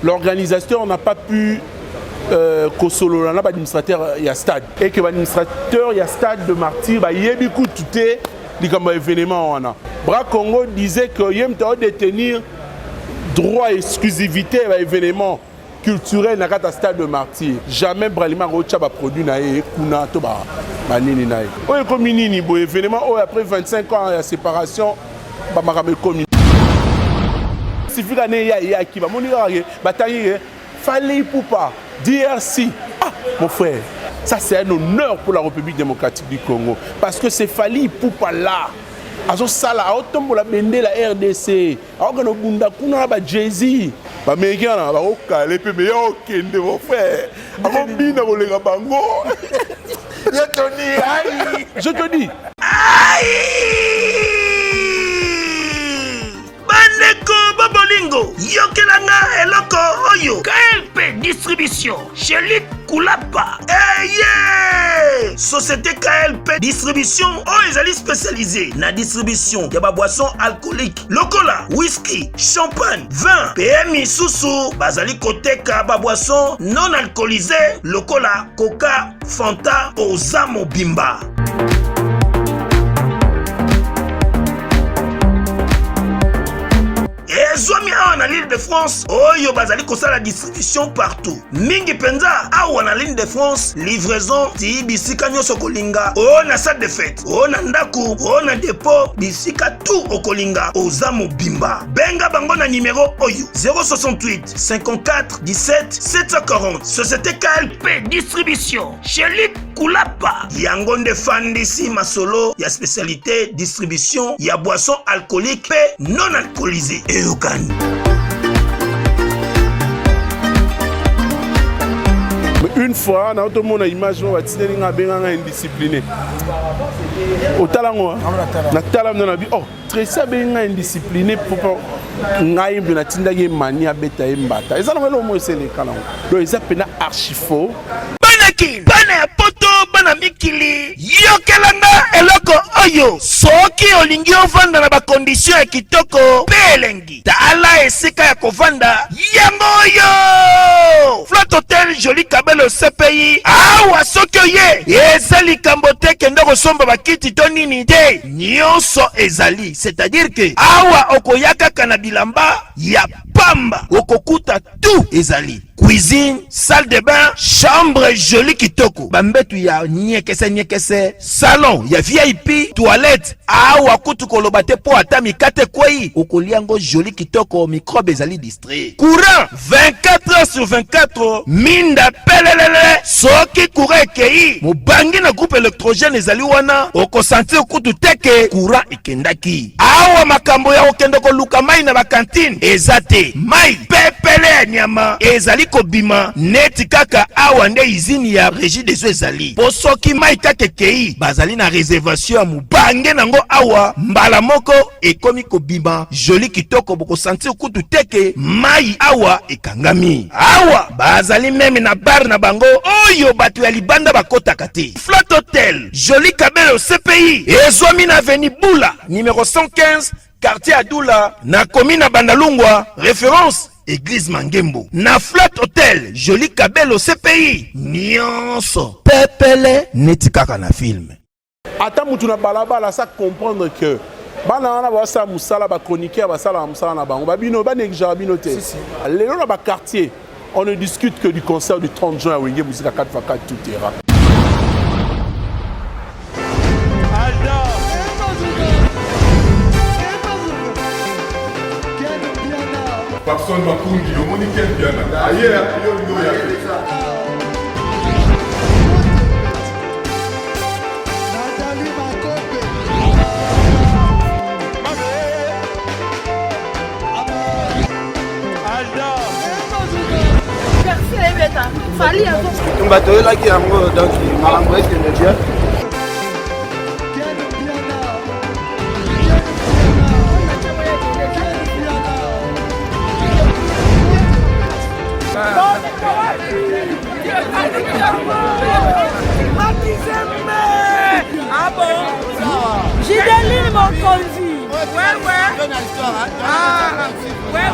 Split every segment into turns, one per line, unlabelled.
l'organisateur n'a pas pu Kosolo, l'administrateur il y a stade. Et que l'administrateur il y a stade de Martyr, il y a beaucoup tout événement. Bra Congo disait que il y a détenir droit et exclusivité à l'événement culturel dans le stade de Martyr. Jamais Bralima Rocha va produire kuna to ba nini nae. O comme nini bo événement après 25 ans de séparation ba makame comme si vous gagnez ya qui va monira bataille fallait pour pas DRC. Ah mon frère, ça c'est un honneur pour la République démocratique du Congo parce que c'est Fally Ipupa là. Azo sala autombo la bende la RDC. Aokano bunda kuna ba Jay-Z. Ba Megan ba okale pe me okende mon frère. Avo bina kolega bango. Je te dis.
Aïe! Bandeko Bobolingo, yokelanga eloko oyo. KLP Distribution, chez Luc Koulapa. Yeah! Société KLP Distribution, ezali spécialisée na distribution ya ba boissons alcooliques. Lokola, whisky, champagne, vin, PMI Susu, bazali koteka ba boissons non alcoolisées. Lokola, Coca, Fanta, Ozamo Bimba. Zomi awa l'île de France, oyo bazali kosala distribution partout. Mingi penza awa na l'île de France, livraison ti bisika nyoso kolinga. O na salle de fête, o na ndaku, o na dépôt, bisika tout okolinga. Ozamo Bimba. Benga bango na numéro oyo 068 54 17 740. Société KLP Distribution. Chez Luc Koulapa. Yangonde Fandisi Masolo, ya spécialité distribution, ya boisson alcoolique pe non alcoolisée.
Une fois, on a tout le monde image on va tirer un indiscipliné. Au talent, na talent na bi oh très ça bien indiscipliné pour ngai bien tinda ye mania beta mbata. Ils ont le mot c'est les canons. Donc ils appellent archifaux.
Banaki, bana poto bana mikili. Yokelanga eloko oyo. Soki olingi ovanda na ba condition ya kitoko belengi. Tala esika ya kovanda yango yo. Flotte Hotel Joli Kabelo CPI. Awa soki oye. Ezali kambote kendo kosomba bakiti to nini te. Nyonso ezali. C'est-à-dire que awa okoyaka kana bilamba ya pamba. Okokuta tout ezali. Cuisine, salle de bain, chambre jolie kitoko. Bambetu ya nyekese, salon ya VIP, toilette. Awa kutu kolobate po atami kate kwei. Okoliango jolie kitoko, microbe ezali distrait. Courant 24 heures sur 24. Minda pelelele. Soki courant kei. Mobangi na groupe électrogène ezali wana. Oko sentir kutu teke. Courant ikendaki. Awa makambo ya okendoko luka mai na bakantine. Ezate. Mai pepele nyama. Ezali kobima neti kaka awa nde izini ya régie des eaux ezali. Posoki mai kake kei bazali na réservation ya mubange nango awa mbala moko ekomi kobima joli kitoko boko sentir kutu teke mai awa ekangami. Awa bazali meme na bar na bango oyo batu ya libanda bakota kate. Flotte Hotel Joli Kabelo CPI ezwami na avenue Bula numéro 115 quartier Adoula na commune Bandalungwa. Référence Église Mangembo. Na Flotte Hotel Joli Kabelo CPI nyonso pepele neti kaka na film.
Ata mutu na balabala ça comprendre que bana na ba sa musala ba chroniqueur ba sala musala na bango babino ba negra bino te. Lelo na ba quartier on ne discute que du concert du 30 juin à Wenge Musique à 4x4 tout ira.
Personne ne va conduire, on est quel bien. Ailleurs, il y a
Fally a un bateau là qui est en mode donc il m'a envoyé de Dieu.
Ah bon? J'ai des livres mon conduit. Ouais. Ah, ouais,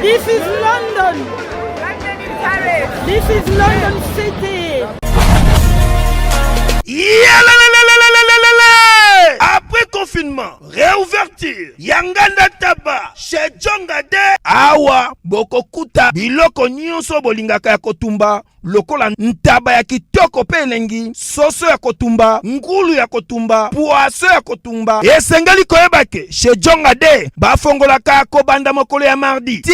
This is London. This is London City.
Après confinement, réouverture, Yanganda Taba, chez Djongade, Awa, Bokokuta, Biloko Nyonso Bolingaka ya Kotumba, lokola ntaba ya kitoko pe elengi, soso ya kotumba, ngulu ya kotumba, poaso ya kotumba. Esengeli koyebake, chez Djongade, bafongolaka kobanda mokolo ya mardi, ti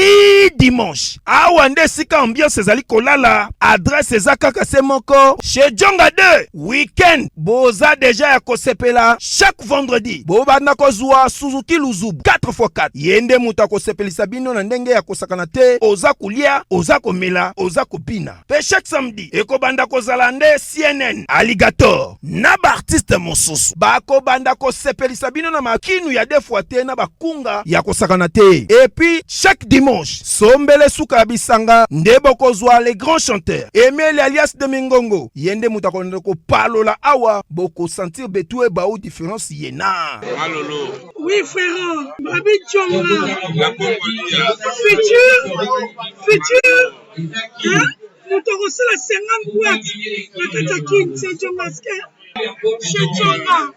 dimanche. Awa nde sika ambiance ezali kolala, adresse ezaka se moko, chez Djongade, weekend, boza deja ya kosepela, chaque vendredi, bobanda kozwa Suzuki Luzubu 4x4. Yende muta kosepelisa bino na ndenge ya kosakana te, oza kulia, oza komela, oza kopina. Pe chaque samedi, ekobanda kozala nde CNN, Alligator, na ba artiste mosusu. Bako banda kosepelisa bino na makinu ya defwa te na bakunga ya kosakana te. Et puis, chaque dimanche, sombele suka ya bisanga, nde bokozwa les grands chanteurs. Emile alias de Mingongo, yende muta ko palola awa, boko sentir betue ba ou différence yena.
Malolo.
Oui, frère. Babi Djonga. Futur. Hein? Nous te reçons la 50 boîtes. La Katakine, c'est Djongaske.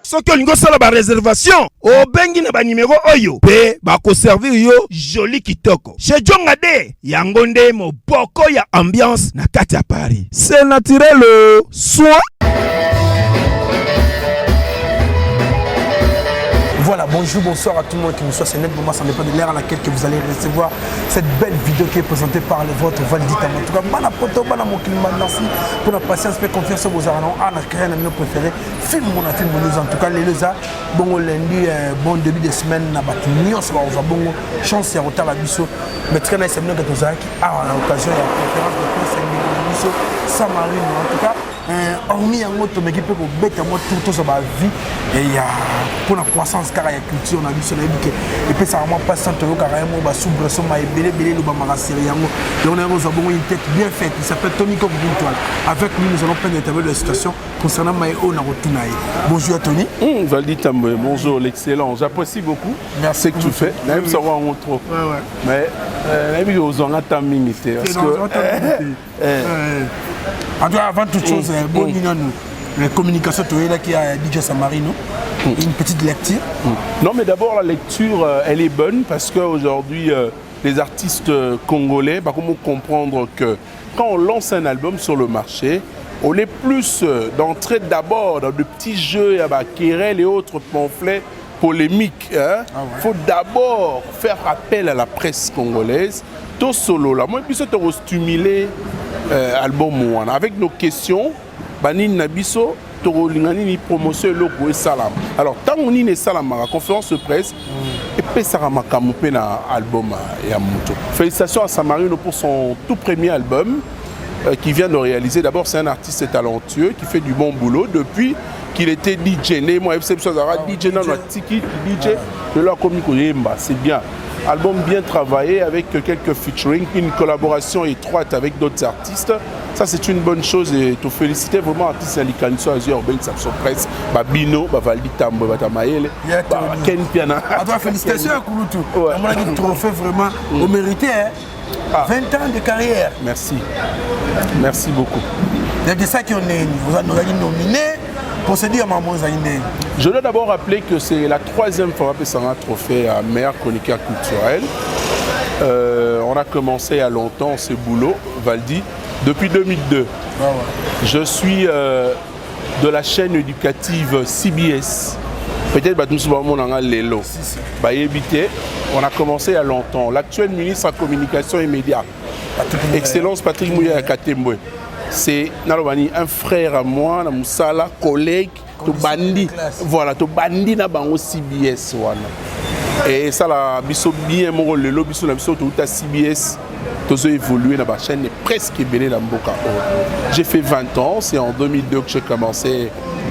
Soki olingo sala ba réservation, obengi na ba numéro oyo pe ba ko servir yo joli kitoko. Chez Djongade, yango nde moboko ya ambiance na kati ya Paris. C'est naturel, soit.
Voilà, bonjour, bonsoir à tout le monde qui nous soit. C'est net pour moi, ça n'est pas de l'ère à laquelle que vous allez recevoir cette belle vidéo qui est présentée par le vôtre Valdi Tambo. En tout cas, bana poto, bana mon climat, merci pour la patience, mais confiance aux arrangements. Ah, n'a créé un ami préféré. Film mon news. En tout cas, les leza, bon lundi, bon début de semaine, n'a pas de ça va bon chance et retard à biso. Mais très nice, c'est bien que tu as l'occasion de la conférence de presse biso Samarine. En tout cas, hormis un autre, mais qui peut bête à moi tout ça va vie et il y a pour la croissance car il y a culture on a vu sur la vie et puis ça vraiment pas sans te carrément bah soubre son ma belé le bamara sériango et on a une tête bien faite il s'appelle Tony comme une toile avec lui nous allons prendre l'état de la situation concernant Maïo Narotunaï. Bonjour à Tony.
Valdi Tambo, bonjour, l'excellent, j'apprécie beaucoup.
Merci
ce que tu fais même ça va en trop mais même aux on a minité parce que
avant toute chose bon la communication qui a DJ Samarino, une petite lecture.
Non mais d'abord la lecture elle est bonne parce qu'aujourd'hui les artistes congolais comment comprendre que quand on lance un album sur le marché on est plus d'entrer d'abord dans de petits jeux querelles et autres pamphlets polémiques. Faut d'abord faire appel à la presse congolaise tout solo là moi puis ça te stimuler album avec nos questions Banin Nabiso, Torolingani ni promotion loko et salam. Alors tant on y est salam à conférence de presse et puis ça ramaka mopé na album et à moto. Félicitations à Samarino pour son tout premier album qui vient de réaliser. D'abord c'est un artiste talentueux qui fait du bon boulot depuis qu'il était DJ. Moi FC Sazara DJ dans la tiki DJ de la comique Yemba, c'est bien. Album bien travaillé avec quelques featuring, une collaboration étroite avec d'autres artistes. Ça c'est une bonne chose et te féliciter vraiment artistes Alikanso Azur Ben Sapso Presse, Babino, Valdi Tambo, Batamaele, Ken Piana.
Félicitations à Kouloutou. On a dit trophée vraiment au mérité. 20 ans de carrière.
Merci. Merci beaucoup.
Il y a ça qui vous a nominé. Pour se dire maman Zaïné.
Je dois d'abord rappeler que c'est la troisième fois que ça a un trophée à meilleur chroniqueur culturel. On a commencé il y a longtemps ce boulot, Valdi, depuis 2002. Je suis de la chaîne éducative CBS. Peut-être que nous avons l'élo. On a commencé il y a longtemps. L'actuel ministre de la Communication et Médias, Excellence Patrick Mouya Katemboe. C'est un frère à moi, un collègue, to bandi. Voilà, to bandi na bango CBS. Et ça, la biso bien mon le biso na biso tout à CBS. Tous évolué dans la chaîne presque belé dans Mboka. J'ai fait 20 ans, c'est en 2002 que j'ai commencé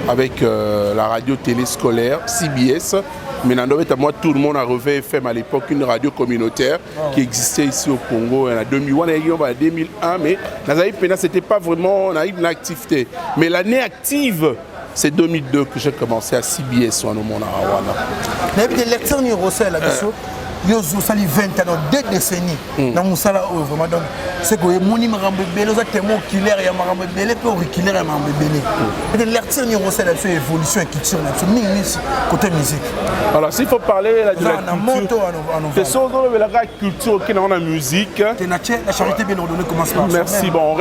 avec la radio télé scolaire CBS. Mais à moi, tout le monde a relevé FM à l'époque, une radio communautaire qui existait ici au Congo en 2001, en 2001, mais c'était pas vraiment une activité. Mais l'année active, c'est 2002 que j'ai commencé à CBS.
Il y a des lecteurs ni Rossel, yo sali 20 ans 2 décennies na musala vraiment donc c'est que moni marambe belé za témoin oculaire ya marambe belé pe auriculaire ya marambe belé et l'artiste ni recèle la évolution et culture na mingi côté musique.
Alors s'il faut parler de la culture c'est ça dans la culture qui dans la musique
la charité bien ordonnée commence par
merci bon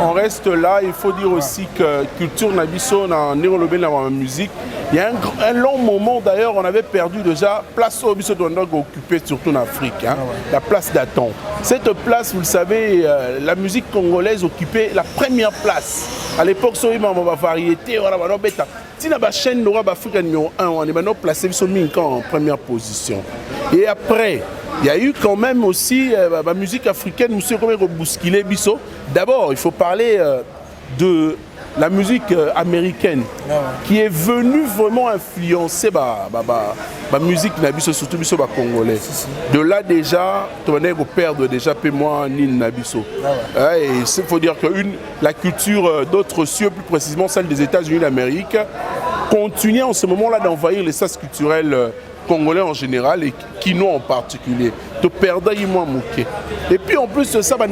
on reste là il faut dire aussi que culture nabiso na nérolobé dans la musique il y a un long moment d'ailleurs on avait perdu déjà place au biso doit occuper surtout en Afrique hein, la place d'Aton. Cette place vous le savez la musique congolaise occupait la première place à l'époque so il ma variété on a beta tina ba chaîne d'Europe Afrique numéro 1 on est maintenant placé biso minka en première position et après il y a eu quand même aussi la musique africaine monsieur comme bousculer biso d'abord il faut parler de la musique américaine qui est venue vraiment influencer la musique nabiso surtout biso ba congolais. De là déjà tu venais de perdre déjà peu moins ni nabiso. Et il faut dire que la culture d'autres cieux plus précisément celle des États-Unis d'Amérique continue en ce moment-là d'envahir l'espace culturel congolais en général et Kino en particulier. Tu perdais moins mouké. Et puis en plus de ça ba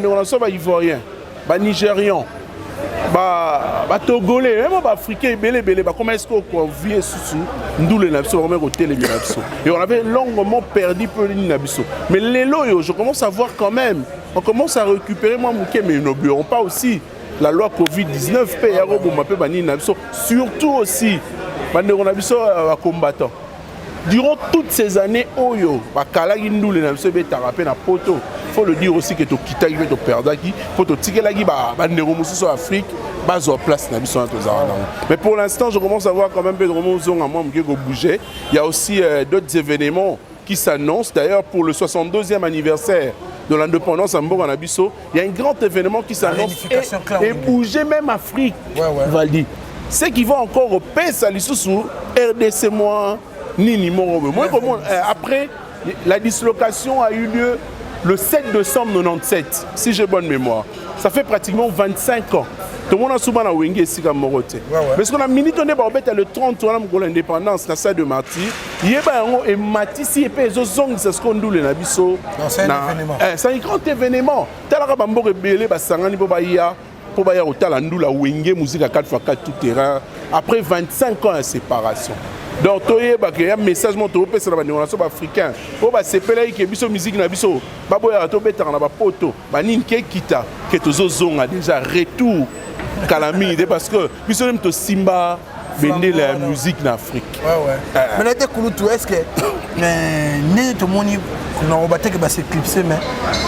ivoirien, ba nigérian Togolais, même africains, comment est-ce qu'on vit sous nous les nabiso, on côté les nabiso. Et on avait longuement perdu peu les nabiso. Mais les loyaux, je commence à voir quand même, on commence à récupérer moi mouké, mais n'oublions pas aussi la loi Covid-19 paye surtout aussi les combattants. Durant toutes ces années, Oyo, il faut le dire aussi que tu quittes tu perds pour te tirer la sur l'Afrique, place. Mais pour l'instant, je commence à voir quand même bouger. Il y a aussi d'autres événements qui s'annoncent. D'ailleurs, pour le 62e anniversaire de l'indépendance à Mboga Nabiso, il y a un grand événement qui s'annonce et bouger même Afrique. Valdi. Ceux qui vont encore au PES, RDC, moi, après, la dislocation a eu lieu le 7 décembre 1997, si j'ai bonne mémoire. Ça fait pratiquement 25 ans. Tout le monde a souvent wingé ici comme Moroté. Parce qu'on a milité le 30 ans de l'indépendance, dans ça de Marty. Il y a un Marty, si il y a un zong, c'est ce qu'on dit le Nabiso.
C'est un événement.
C'est un grand événement. Tel que Bambo rebelle, Sangani Bobaya, pour Baya au Talandou, la wingé, musique à 4x4 tout terrain. Après 25 ans de séparation. Donc, il y a un message monté sur la nation africaine. Pour se péler que la musique na biso, baboya to beta na ba poto, ba ninke kita que to zonga déjà retour calamité parce que biso même to simba vendre la musique en Afrique.
Mais là t'es cool tout est-ce que né to moni na obate que ba s'éclipser mais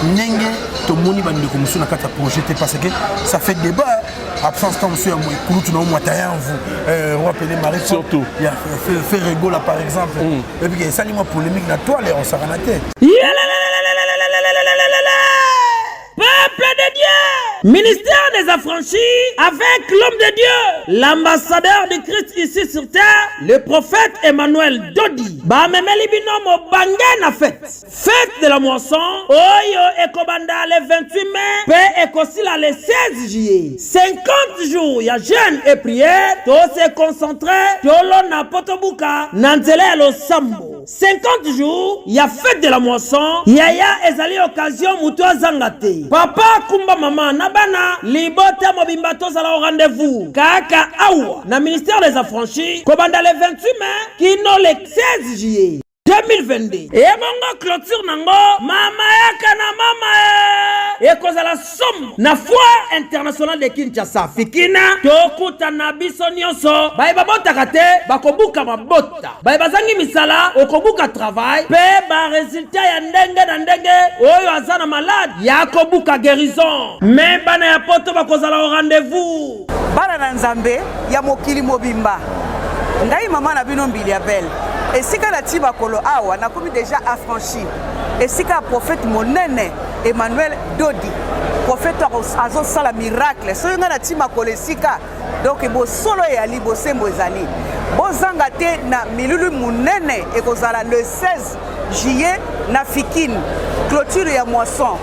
nenge to moni ba ndeko musu na kata projeté parce que ça fait débat. Absence comme monsieur moi cool tout na moi taillant vous on appelle Marie
surtout
il a fait rigolo là par exemple et puis ça moi polémique na toile on s'en rend tête.
Peuple de Dieu, ministère des affranchis, avec l'homme de Dieu, l'ambassadeur du Christ ici sur terre, le prophète Emmanuel Dodi. Bamemeli binomo bangen na fête de la moisson, oyo ekobanda le 28 mai, pe ekosila le 16 juillet. 50 jours, ya jeûne et prière, to se concentrer, tolo na potobuka, nanzele lo sambo. 50 jours, ya fête de la moisson, yaya ezali occasion mutu azangate. Papa kumba mama nabana libota mobimba tozala au rendez-vous kaka awa na ministère des affranchis kobanda le 28 mai kino le 16 juillet 2022 et mongo clôture nango mama yaka na mama e kozala somme na foire internationale de Kinshasa fikina tokuta na biso nyonso baye babotaka te bakobuka mabota baye bazangi misala okobuka travail pe ba résultat ya ndenge na ndenge oyo azana malade ya kobuka guérison mais bana ya poto bakozala au rendez-vous
bana na nzambe ya mokili mobimba ngai mama na bino mbili ya belle esika na tiba kolo awa nakomi déjà affranchi esika prophète monene Emmanuel Dodi prophète azo sala miracle so nga na tiba kolo esika donc bo solo ya libo sembo ezali bozanga te na milulu monene ekozala le 16 juillet na Fikine clôture ya moisson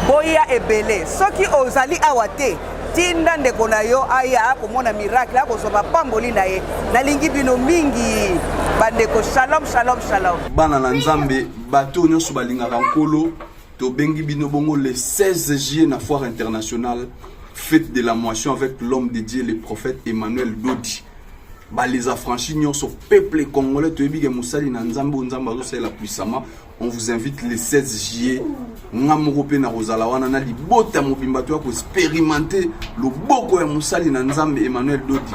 boya ebele soki ozali awa te tinda ndeko na yo aya akomona miracle akosoba pamboli na ye nalingi bino mingi bandeko shalom shalom shalom
bana na nzambe bato nyonso balingaka nkolo tobengi bino bongo le 16 juillet na foire internationale fête de la moisson avec l'homme de Dieu le prophète Emmanuel Dodi les affranchis nyonso peuple congolais toyebi ke musali na nzambe nzambe azosala puissamment. On vous invite le 16 juillet ngamoko pe na kozala wana na libota mobimba to ko expérimenter le boko ya musali na nzambe Emmanuel Dodi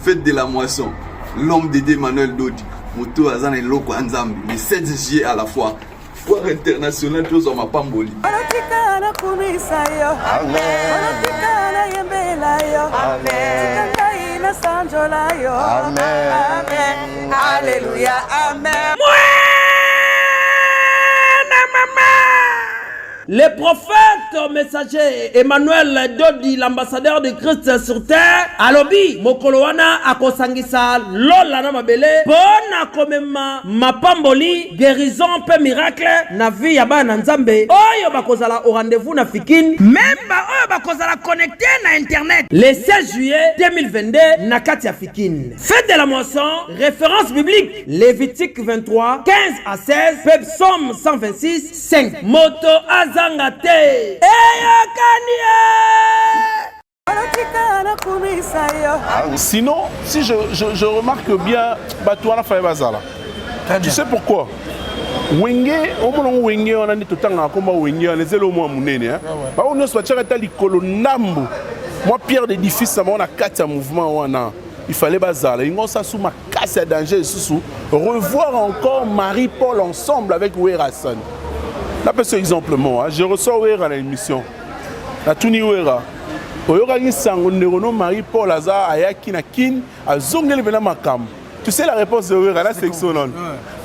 fête de la moisson l'homme de Dieu Emmanuel Dodi moto azana eloko nzambe le 16 juillet à la fois foire internationale tous en mapamboli
Anatikana kumisayo amen Anatikana yembelayo amen Tikana sanjolayo amen amen Alléluia amen.
Le prophète messager Emmanuel Dodi, l'ambassadeur de Christ sur terre, alobi mokolo wana akosangisa lola na mabele pona komema mapamboli guérison pe miracle na vie ya bana nzambe oyo bakozala au rendez-vous na Fikine même ba oyo bakozala connecté na internet le 16 juillet 2022 na kati ya Fikine. Fête de la moisson, référence biblique Lévitique 23 15 à 16 Psaume 126 5 moto Zangate
Sinon, si je remarque bien, Batouana Faibazala. Tu sais pourquoi? Wenge, Wenge, on a dit tout le temps comme Wenge, on est au moins mounene. On a soit les colonambo. Moi, pierre d'édifice, ça m'a quatre mouvements. Il fallait bazar. Il y a sous ma casse à danger. Revoir encore Marie-Paul ensemble avec Ouerasson. Là, par exemple, moi, je reçois Ouera à l'émission. La Tuni Ouera. Ouera qui s'en Marie-Paul Azar, Ayaki Nakin, à Zongel Benamakam. Tu sais la réponse de Ouera, là, c'est excellent.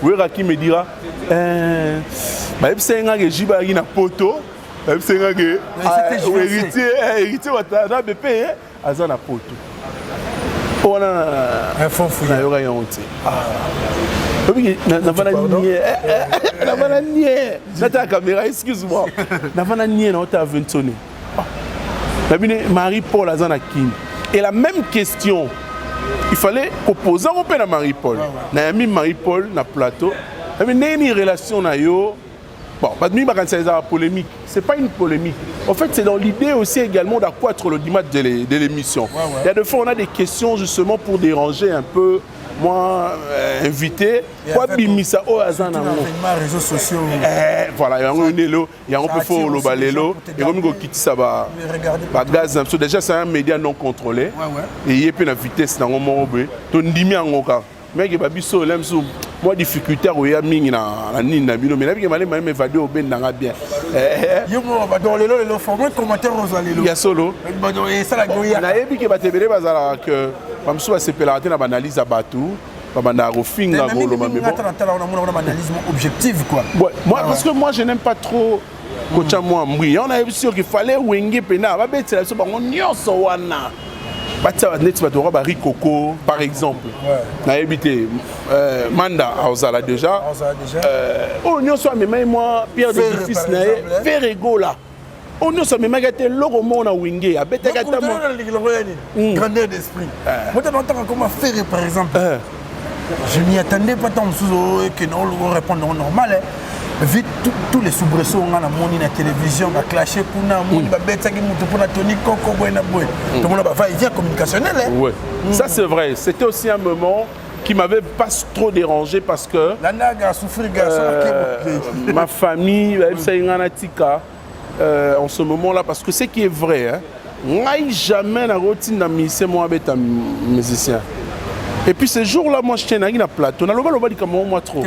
Ouera qui me dira c'est un gars qui est un poto. C'est un gars qui est héritier, Watana BP, Azana poto. On a un fond fouillé. La caméra, excuse-moi. Marie-Paul Azanakin. Et la même question, il fallait poser un peu à Marie-Paul. Marie-Paul na plateau. Il y a une relation na yo. Bon, c'est une polémique. Ce n'est pas une polémique. En fait, c'est dans l'idée aussi également d'accroître l'audimat de l'émission. Il y a des fois, on a des questions justement pour déranger un peu. Moi, invité, quoi bimisa au hasard dans les réseaux sociaux. Voilà, il y a un élo, il y a un peu fort le balélo, et comme on quitte ça va gaz. Déjà, c'est un média non contrôlé. Et il y a une vitesse dans le monde. Tu dis en oka. Mais il y a des choses moi difficulté où il y a mine na nina bino mais là il m'a même évadé au ben dans bien. Yo mo ba dans le format commentaire aux alelo. Ya solo. Et ça la goya. Na yebi ke batebere bazala que comme soit c'est pélaté na analyse à batou. Pas na rofinga golo mais bon. On a analyse objective quoi. Ouais, moi parce que moi je n'aime pas trop coach moi mbri. On a sûr qu'il fallait wenge pena ba betela so ba nyonso wana. Coco par exemple. On a évité Manda Aozala déjà. On y a même moi Pierre de fils Ferrego là. On y a même gâté logo mona wingé à bête grandeur d'esprit. Moi tu entends comment faire par exemple. Je n'y attendais pas tant que nous répondons normal. Vite tous les soubresauts on a monté la télévision va clasher pour na mon va bête qui monte pour la Tony Coco boina boy tout le monde va faire communicationnel ouais ça c'est vrai c'était aussi un moment qui m'avait pas trop dérangé parce que la naga souffrir ma famille en ce moment là parce que ce qui est vrai hein n'aille jamais la routine d'amisser moi avec un musicien. Et puis ce jour-là, moi je tiens à plateau. Moi trop.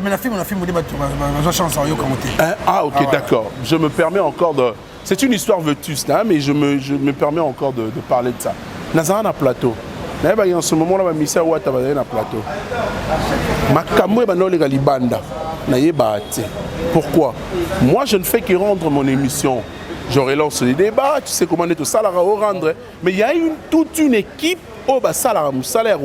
Ah ok, d'accord. Je me permets encore de. C'est une histoire vétuste, hein, mais je me permets encore de parler de ça. Nazara na plateau. En ce moment-là, ma mission est na plateau. Ma camoué les libanda. Pourquoi? Moi, je ne fais que rendre mon émission. Je relance les débats. Tu sais comment on est tout ça là rendre. Mais il y a toute une équipe oh bah ça la salaire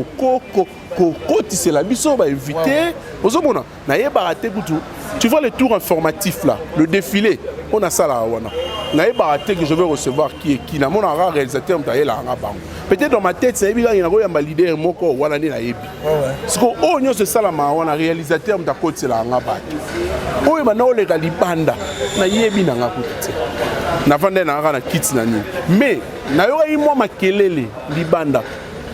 c'est la biso va éviter ozomona na yebaraté kutu tu vois le tour informatif là le défilé on a ça là wana na yebaraté que je vais recevoir qui na mon rare réalisateur mtaye la ngaba peut-être dans ma tête c'est bien il y a un leader moko wana ni na yebi parce que oh nyo c'est ça la ma wana réalisateur mtakoti la ngaba oh ba na le galibanda na yebi na ngakuti na vande na ngana kits na ni mais na yo moi makelele libanda.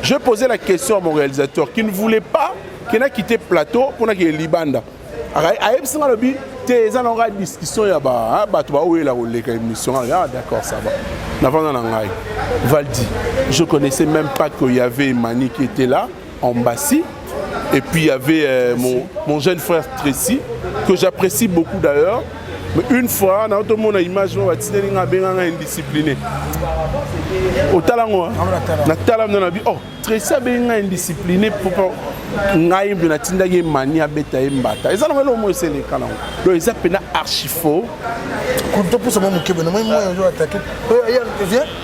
Je posais la question à mon réalisateur qui ne voulait pas qu'il ait quitté le plateau pour qu'il y ait Libanda. Il y a une discussion, il y a d'accord, ça va. Valdi, je ne connaissais même pas qu'il y avait Mani qui était là, en Bassi. Et puis il y avait mon jeune frère Tracy, que j'apprécie beaucoup d'ailleurs. Mais une fois, dans tout le monde a imagé que je suis indiscipliné. Au talango, oh, Tracy a été indiscipliné pour ngaïm de natinda ye mania beta e mbata. Et ça non le mot c'est les canons. Donc ils appellent archi faux.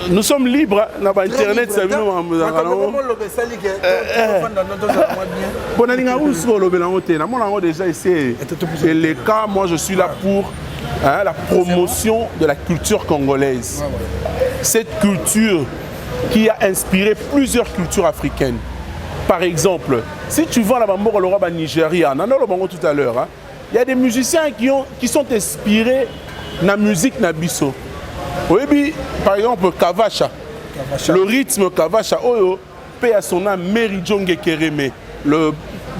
Nous sommes libres dans internet ça nous déjà essayé. Et les cas moi je suis là pour la promotion de la culture congolaise. Cette culture qui a inspiré plusieurs cultures africaines. Par exemple, si tu vois la bambo au Loroba Nigeria, on en a le tout à l'heure, il y a des musiciens qui sont inspirés de la musique nabiso. Oui, par exemple, Kavacha. Le rythme Kavacha, paie à son âme Mary Djonge Kereme. Le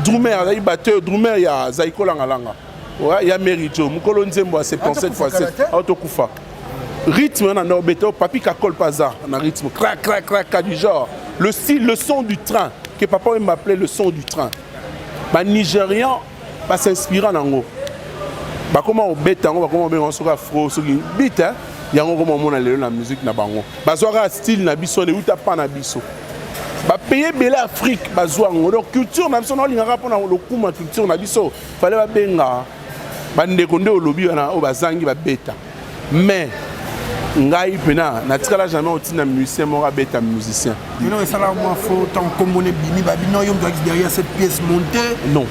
drummer, il batteur, drummer, il y a Zaiko Langalanga. Il y a Mary Jo, Mukolo Nzembo à 77 fois 7, Autokufa. Rythme, on a un béto, papi kakol paza, on a un rythme, crac, crac, crac, du genre. Le style, le son du train, que papa m'appelait le son du train. Les Nigérians s'inspirent en haut. Comment on bête, comment on se afro, bête, il y a la musique na bango. Bazouara style na biso, ne uta pas na biso. Payer belle Afrique, bazouango. Donc culture na biso, on a rapport na le kuma culture na biso. Fallait ba benga, bande konde au lobby na o bazangi ba beta. Mais ngai pena na tikala jamais otina musicien mora beta musicien.
Non ça là moi faut tant comme on est bini babino yom doit derrière cette pièce montée.
Non.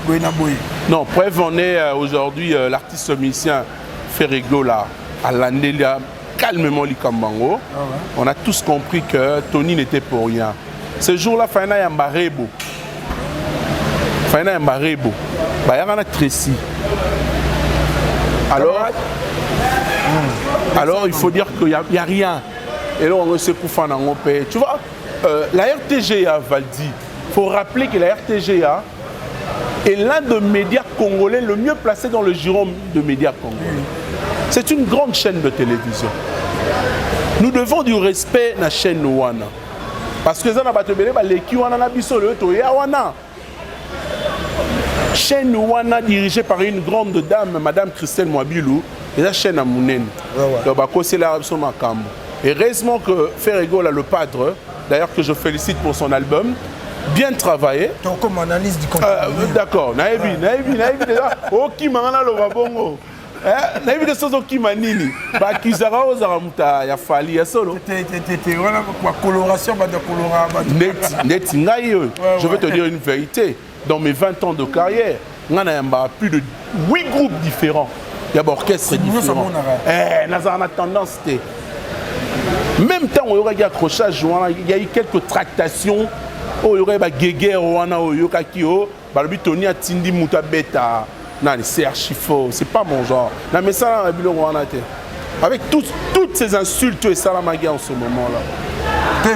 Non, preuve on est aujourd'hui l'artiste musicien Ferrego là à l'Andelia calmement Likambango. On a tous compris que Tony n'était pour rien. Ce jour-là Faina Yambarebo. Faina Yambarebo. Bah y a Tracy. Alors il faut dire qu'il n'y a rien. Et là on se couvre en paix. Tu vois, la RTGA, Valdi, il faut rappeler que la RTGA est l'un des médias congolais le mieux placé dans le giron de médias congolais. C'est une grande chaîne de télévision. Nous devons du respect à la chaîne Wana. Parce que ça n'a pas été chaîne Wana dirigée par une grande dame, Madame Christelle Mwabilou, et la chaîne à Mounen. Heureusement que Ferrego là le padre, d'ailleurs que je félicite pour son album, bien travaillé.
Donc comme analyse du contenu.
D'accord, naïvi déjà. Oh qui m'a là le babongo. Naïvi de choses qui m'a nini. Bah qui zara aux aramuta ya fali ya solo.
Voilà quoi coloration bah de colorama.
Net je vais te dire une vérité. Dans mes 20 ans de carrière, on a plus de 8 groupes différents. Il y a orchestre différent. On a tendance. Même temps, il y aura des accrochages, il y a eu quelques tractations. Il y aura des guéguerres, il y aura des Tony a Tindi Mouta Beta. Non, c'est archi faux, c'est pas mon genre. Non, mais ça, avec toutes ces insultes et ça, en ce moment-là. Non,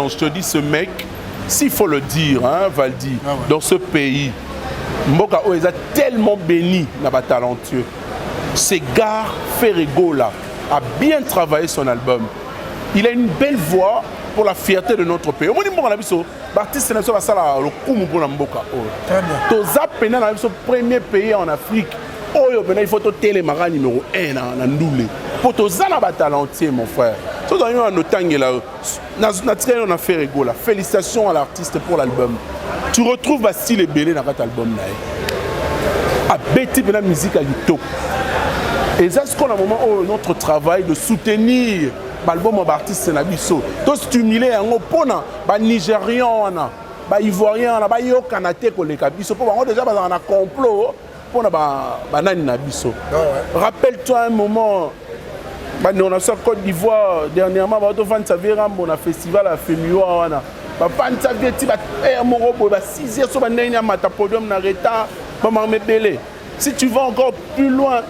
je te dis, ce mec, s'il faut le dire, hein, Valdi, dans ce pays, Mboka est tellement béni, talentueux. Ce gars, Ferrego, là, a bien travaillé son album. Il a une belle voix pour la fierté de notre pays. L'artiste est le premier pays en Afrique. Il faut télémara numéro 1 en Ndoulé. Pour tous les talentueux, mon frère. Félicitations à l'artiste pour l'album. Tu retrouves style et belé dans cet album. A Betty la musique à l'ito. Et c'est ce qu'on a un moment où notre travail de soutenir l'album d'artistes Nabiso, de stimuler un opponent, les Nigérians, les Ivoiriens, les Canadiens, les Kabiso, pour déjà dans un complot pour les Nabiso. Rappelle-toi un moment, on a sur Côte d'Ivoire, dernièrement, on a un festival à Femioa. Si tu vas encore plus loin,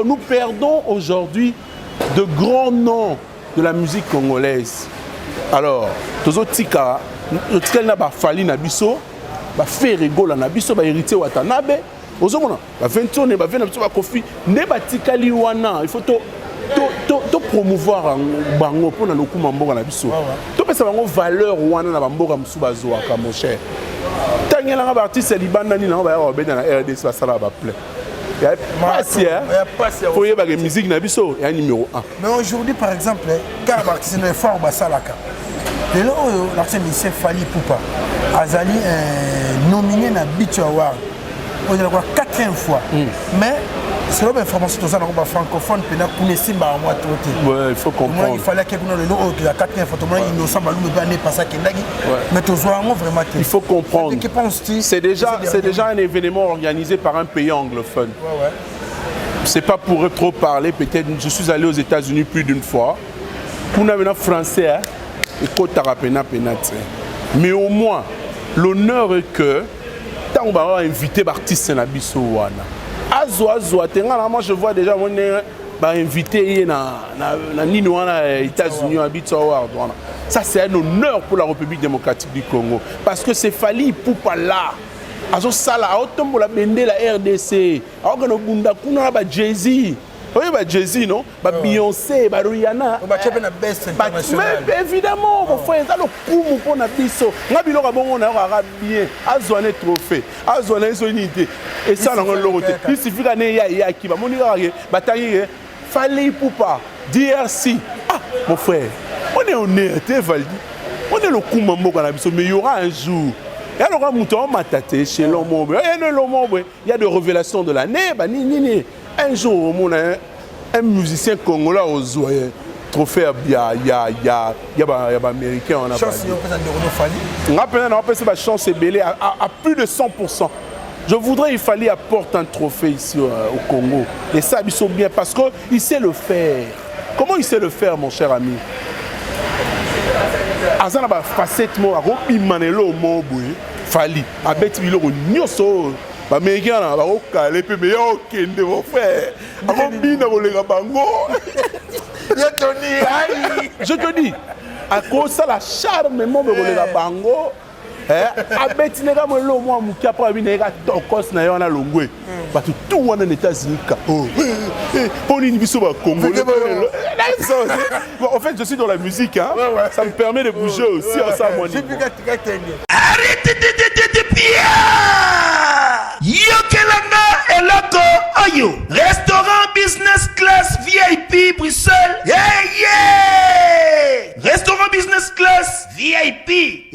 nous perdons aujourd'hui de grands noms de la musique congolaise. Alors, Tozotika, Fali Nabiso, Ferregola Nabiso, héritier Watanabe, il faut promouvoir bango pour nous kumamboka na biso. To pesa bango valeur wana na bamboka musuba zoaka mon cher. Tangela nga artiste libanda ni na ba obeda na RDC ba sala ba plein. Il y a pas si faut y avoir la musique na biso ya numéro 1.
Mais aujourd'hui par exemple, car artiste ne fort ba salaka. Et là l'artiste Michel Fali Poupa azali nominé na Beach Award. On est la 4e fois. Mais c'est l'information que nous avons francophone, il faut comprendre. Il fallait que nous ayons la 4e fois,
il faut comprendre. C'est déjà un événement organisé par un pays anglophone. C'est pas pour trop parler, peut-être je suis allé aux États-Unis plus d'une fois. Pour nous français, mais au moins, l'honneur est que tant on va inviter l'artiste Nabiso wana. Moi je vois déjà mon invité na nino wana États-Unis à Beach Award. Ça c'est un honneur pour la République démocratique du Congo parce que c'est Fali Poupa là. Azo sala autombo la bende la RDC. Aoga bunda kuna ba Jay-Z. Oui, bah Jay-Z, non? Bah Beyoncé, bah Rihanna.
Bah tu as best international.
Mais évidemment, mon frère, ça le coup pour na biso. Nga biloko bon on aura bien. Azone trophée, azone unité. Et ça dans l'autre. Il suffit d'aller ya qui va monira bah tailler Fali Poupa, DRC. Ah, mon frère. On est honnête, Valdi. On est le coup mambo na biso, mais il y aura un jour. Il y a le mouton mataté chez l'homme. Il y a des révélations de l'année, bah ni. Un jour, un musicien congolais aux oreilles, trophée il y a américain on a pas. Chance est belée à plus de 100%. Je voudrais il fallait apporter un trophée ici au Congo. Et ça ils sont bien parce que il sait le faire. Comment il sait le faire mon cher ami? Azana ba facette mo a manelo mo boy fali abeti biloko nyoso. Américain là va au calé puis mais OK mon frère avant bina voler bango je te dis à cause ça la charme mon voler bango abeti nega mo lo mo muki après bina ga tokos na yo na longwe ba tout wana na États-Unis ka pour une biso ba congolais en fait je suis dans la musique hein ça me permet de bouger aussi ensemble mon
arrête Yokelanga eloko oyo restaurant business class VIP Bruxelles restaurant business class VIP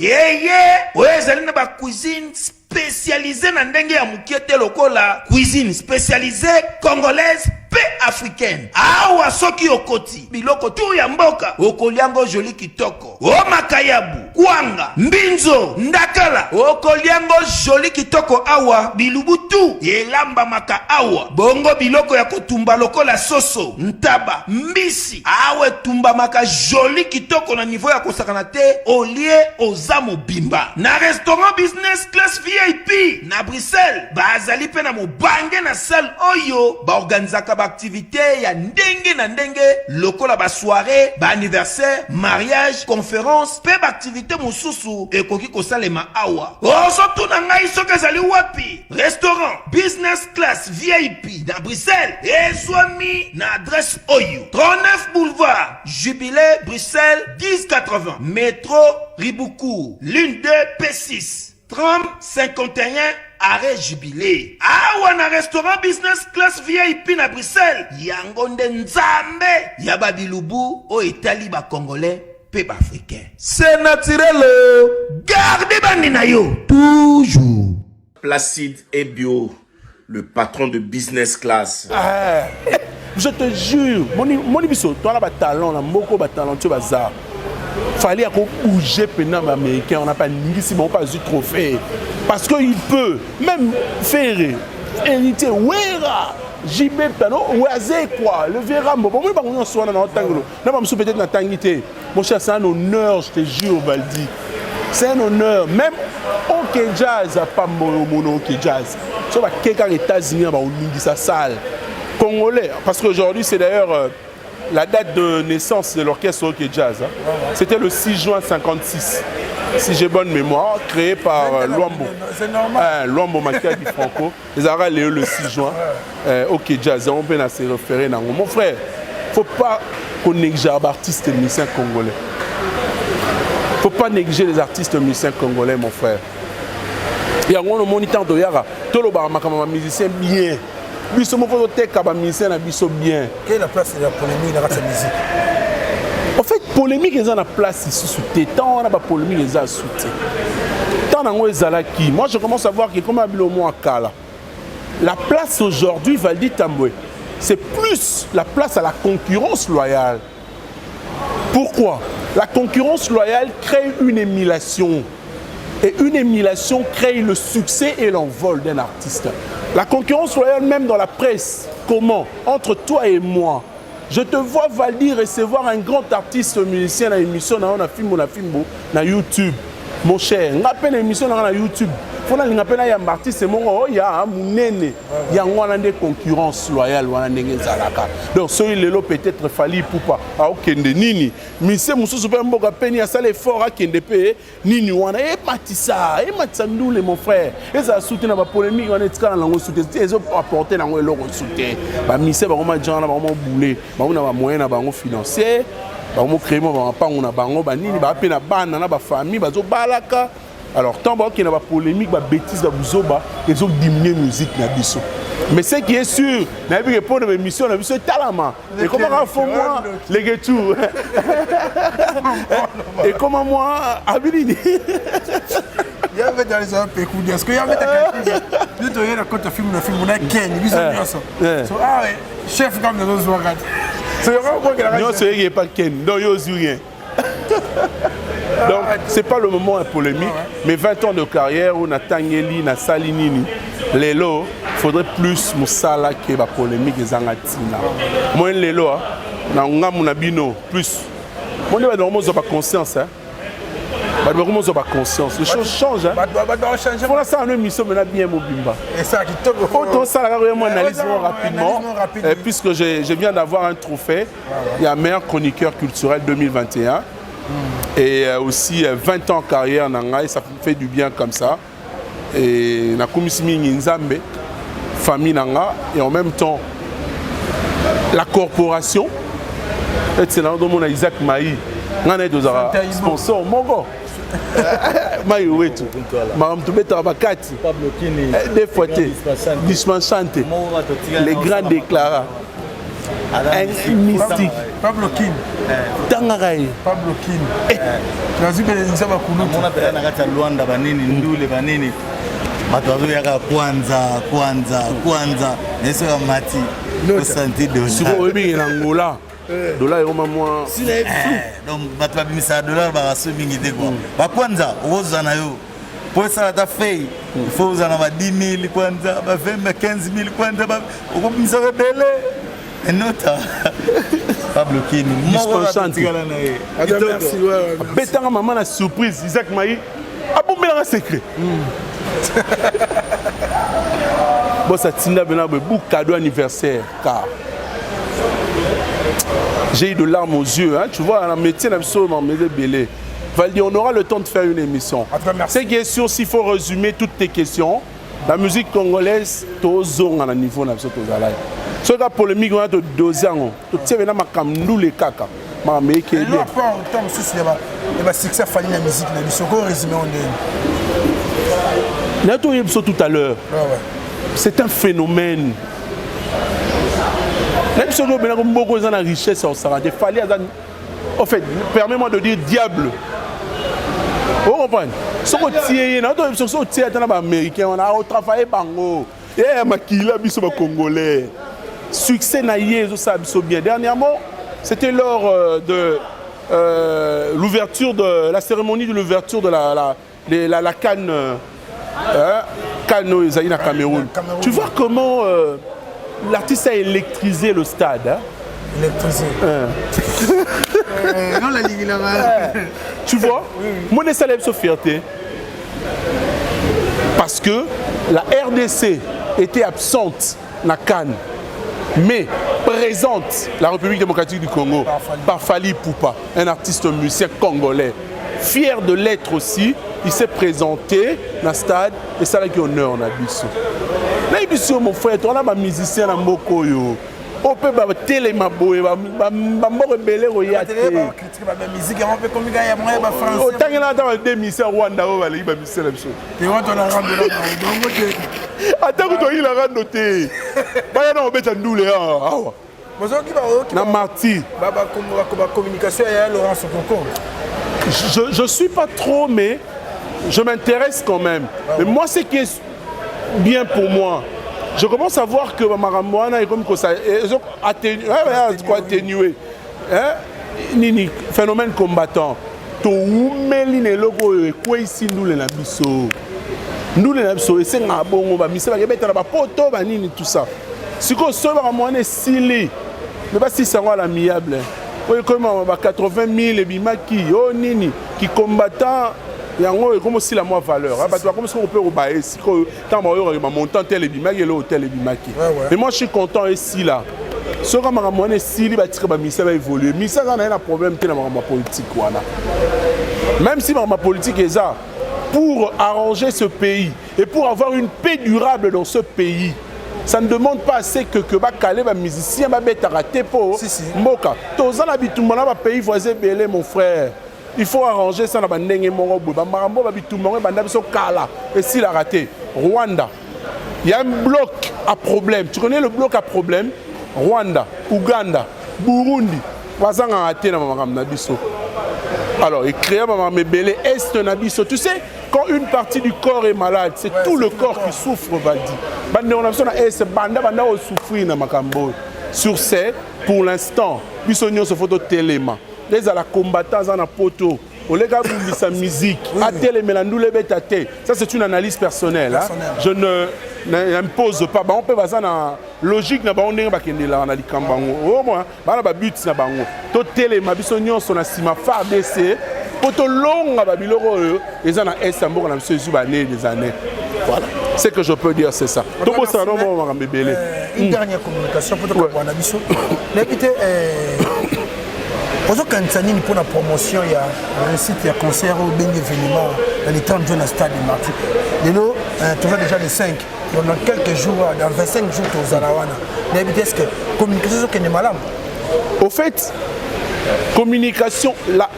ezali na ba cuisine spécialisée na ndenge ya mukiete lokola cuisine spécialisée congolaise pe africaine awa soki okoti biloko tu ya mboka okoliango joli kitoko o makayabu kwanga mbinzo ndakala okoliango joli kitoko awa bilubutu elamba maka awa bongo biloko ya kotumba lokola soso ntaba mbisi awe tumba maka joli kitoko na niveau ya kosakana te olie ozamo bimba na restaurant business class VIP na Bruxelles bazali pe na mobange na salle oyo ba organizaka ba activité ya ndenge na ndenge lokola ba soirée ba anniversaire mariage conférence pe ba activité mosusu ekoki kosalema awa osoto na ngai soki ezali wapi restaurant business class VIP na Bruxelles ezwami na adresse oyo 39 boulevard Jubilé Bruxelles 1080 métro Riboucourt l'une 2 P6 30 51 arrêt Jubilé. Awa na restaurant business class VIP na Bruxelles. Yango nde nzambe ya babilubu o Italie ba congolais pe ba africain. C'est naturel. Gardez bandi na yo toujours. Placide Ebio, le patron de Business Class.
Je te jure, mon ibiso, toi là, talent, là, beaucoup de talentueux bazar. Fallait bouger pendant les Américains, on n'a pas ni si on pas eu trophée. Parce qu'il peut, même faire hériter, Wera, JB Pano, Oazé quoi, le Vera, bon, moi, on soit dans le tango. Non, je peut-être dans le tangité. Mon cher, c'est un honneur, je te jure, Valdi. C'est un honneur. Même OK Jazz, pas mon OK Jazz. Ça va quelqu'un aux États-Unis, on va sa salle. Congolais, parce qu'aujourd'hui, c'est d'ailleurs la date de naissance de l'orchestre OK Jazz. Hein. C'était le 6 juin 1956, si j'ai bonne mémoire, créé par Luambo.
C'est normal.
Luambo Makadi Franco. Les Arabes le 6 juin. OK Jazz, on peut se référer. Mon frère, il ne faut pas qu'on néglige les artistes et les musiciens congolais. Il ne faut pas négliger les artistes et les musiciens congolais, mon frère. Il y a un moniteur de Yara, tout le musicien bien. Biso mo faut te kaba musicien na biso bien.
Quelle est la place de la polémique dans cette musique?
En fait, polémique est dans la place ici sous tes temps, on a pas polémique est dans sous tes. Tant dans ezalaki, moi je commence à voir que comme abilo mo akala. La place aujourd'hui Valdi Tamboué, c'est plus la place à la concurrence loyale. Pourquoi? La concurrence loyale crée une émulation. Et une émulation crée le succès et l'envol d'un artiste. La concurrence loyale, même dans la presse, comment? Entre toi et moi. Je te vois, Valdi, recevoir un grand artiste musicien dans l'émission, dans YouTube. Mon cher, on appelle l'émission dans YouTube. Il faut que appelle un artiste, c'est mon il y a un mounene. Il y a une concurrence loyale. Donc, ce qui est peut-être fallu pour pas. Ah, ok, nini. Mais c'est mon super bon peine, il y a ça l'effort à Kende P. Nini, on a Matissa, Matsandoule, mon frère. Et ça a soutenu la polémique, on est dans le soutien. Ils ont apporté dans le soutien. Mais c'est vraiment gens, vraiment boulé. On a moyen à financier. On crée mon pas on a bango banini ba pe na bana na ba famille ba zo balaka. Alors tant qu'il y a pas polémique ba bêtise ba buzoba ils ont diminué musique na biso. Mais ce qui est sûr, na bi répondre à l'émission na biso talama. Et comment font moi les ghettos. Et comment moi Abilini.
Il y avait dans les autres pays, est-ce qu'il y avait quelqu'un qui te regarde quand tu filmes le film, on a Ken, ils sont bien ça. Ah ouais, chef comme dans nos oreilles.
Non, ce n'est pas Ken, non, il n'y a rien. Donc, ce n'est pas le moment polémique, mais 20 ans de carrière, on a Tangeli, on a Salinini. Lélo, il faudrait plus Moussala que la polémique des Angatina. Moi, Lélo, on a Bino, plus. Moi, on a pas conscience. On pas conscience. Les choses changent. Pour l'instant, on a mis ça bien Mobimba.
Et ça qui te
autant ça, analysons rapidement. Puisque je viens d'avoir un trophée. Il y a meilleur chroniqueur culturel 2021. Et aussi 20 ans de carrière, ça fait du bien comme ça. Et la commission Nzambe, famille Nanga, et en même temps, la corporation. C'est là où on a Isaac Maï. On a des sponsors. Mongo. Maïouetou, Madame Toubeta Bakati, des fois, dispensante, les grands déclarats, un mystique,
Pablo Kin,
Tangaray,
Pablo Kin, on a fait Luanda Banini, Ndule Banini, Matoazo Yaka Kwanza, et ce Mati, au santé de
Souvent, il y a Angola. Dollar est au moins
donc bato babimisa dollar ba somingi de quoi ba kwanza ozana yo pour ça ta fait il faut uzana ba 10 000 kwanza ba 20 ba 15 000 kwanza ba okobimisa rebele et nota Pablo Kini
dispensante merci betanga maman la surprise Isaac Maï abombela un secret bon ça tinda bena beaucoup cadeau anniversaire car j'ai eu de larmes aux yeux, hein. Tu vois, la métier absolument belé. Valdi, on aura le temps de faire une émission. C'est qui est sûr, s'il faut résumer toutes tes questions, la musique congolaise, tout zone à niveau de la ce qui est polémique, on a de 2 ans. Tout ça, on a nous les caca. Mais qui est bien.
Il va succès à la musique, la musique, on résume
on a tout à l'heure. C'est un phénomène. Même si on a beaucoup de richesse, en fait, permets-moi de dire diable. Vous comprenez? Ce qu'on tient, on tient dans les Américains, on a travaillé bango. Et Makila biso ba Congolais. Succès naïe, ça biso bien. Dernièrement, c'était lors de l'ouverture de la cérémonie de l'ouverture de la Cannes. Cannes Zaïna Cameroun. Tu vois comment l'artiste a électrisé le stade. Hein?
Électrisé. Non, la ligue là-bas.
Tu vois, moi, je célèbre sa fierté. Parce que la RDC était absente dans la Cannes, mais présente la République démocratique du Congo par Fally Ipupa, un artiste musicien congolais. Fier de l'être aussi, il s'est présenté dans le stade et ça a été honneur en Abisso. Là, Abisso, mon frère, on a un musicien à Mokoyo. On peut télé ma boue, ma rebelle royate.
Musique, on peut comme il y a moins de français.
Autant qu'il y a des musiciens Rwanda, on va aller musiciens là-dessus.
Et on a rendu là.
Attends que toi il a rendu. Bah non, on met un doule là. Na Marty.
La communication est Laurent Sokoko.
Je ne suis pas trop, mais je m'intéresse quand même. Mais moi, ce qui est bien pour moi, je commence à voir que Maramouana est comme ça atténué. Nini, phénomène combattant. To umeli ne logo quoi ici nous les nabiso. Nous les nabiso et c'est un bon ba misa ba beta ba poto ba nini tout ça. Si ko so Maramouana sili. Mais pas si ça va l'amiable. Oui, comme 80 000 et bimaki, oh nini, qui combattant, il y a comme aussi la moins valeur. Comme si on peut rebailler, si tant que montant tel et bimaki, l'hôtel et bimaki. Mais moi je suis content ici là. Ce que je suis ici, il va évoluer. Mais ça, c'est un problème dans ma politique. Même si ma politique est ça, pour arranger ce pays et pour avoir une paix durable dans ce pays, ça ne demande pas assez que Bakale, les musiciens, les raté pour Mboka. Tous les habitants de pays voisins, mon frère. Il faut arranger ça dans le pays. Et s'il a raté, Rwanda, il y a un bloc à problème. Tu connais le bloc à problème? Rwanda, Ouganda, Burundi, Wazan a raté dans le Nabiso. Alors, il crée un Mébélé Est Nabiso. Tu sais, quand une partie du corps est malade, c'est tout le corps qui souffre, Valdi. Sur ce, pour l'instant, Bissonio se photo téléma. Les à la combattant dans la poteau. Sa musique, ça c'est une analyse personnelle. Hein? Je ne n'impose pas. On peut passer dans la logique, on est là, on a dit au moins, on a but, tout télé, ma bisognon, son assima phare d'essai, pour tout long, les années Estambour, on a des années. Voilà. Ce que je peux dire, c'est ça.
Une dernière communication pour toi, on a bisou. Aujourd'hui, pour la promotion, il y a un site, il y a un concert au bien événement dans les 30 jours dans le stade de Marty. Et nous, tu vois déjà les 5. Dans quelques jours, dans 25 jours, tu es aux Arawana. Mais est-ce que la communication est malade?
Au fait, communication,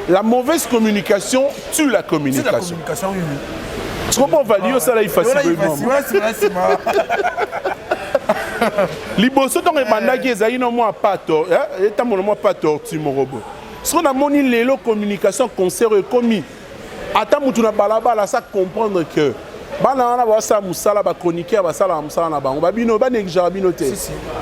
la mauvaise communication tue la communication.
C'est la communication, oui.
Tu comprends, Valio, ça là, il facilement.
C'est
Liboso ton ebandaki ezali no moi pas tort, eta mon moi pas tort tu mon robot. Ce qu'on a moni lelo communication concert commis. Ata mutu na balabala ça comprendre que bana na ba sa musala ba chroniqueur ba sala musala na bango babino ba negra bino te.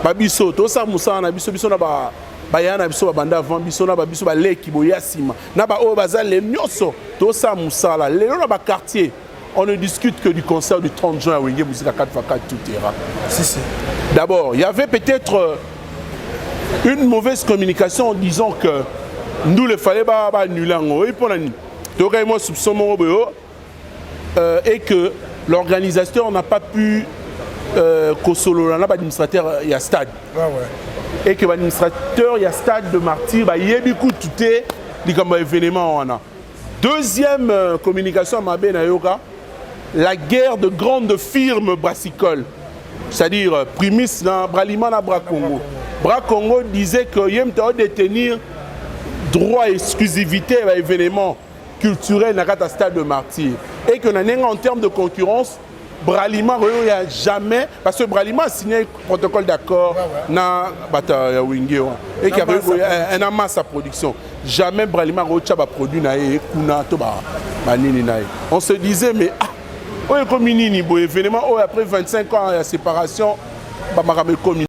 Ba biso to sa musala na biso biso na ba bayana biso ba banda avant biso na ba biso ba leki boya sima. Na ba o bazale nyoso to sa musala lelo na ba quartier. On ne discute que du concert du 30 juin à Wenge Musique à 4x4 tout ira. D'abord, il y avait peut-être une mauvaise communication en disant que nous, il fallait annuler et que l'organisateur n'a pas pu l'administrateur il y a stade. Et que l'administrateur il y a stade de Martyr, il y a beaucoup de événements. Deuxième communication à Mabé Nayoka, la guerre de grandes firmes brassicoles, c'est-à-dire Primis, Bralima, Bracongo. Bracongo disait que Yem doit détenir droit et exclusivité à l'événement culturel dans le stade de Martyr. Et que en termes de concurrence, Bralima, il n'y a jamais, parce que Bralima a signé un protocole d'accord dans Wingeo et qu'il y avait un masse à production. jamais Bralima Rocha va produire nae kuna to ba nini nae. On se disait mais ah oye comme nini bo événement oh après 25 ans de séparation ba makame comme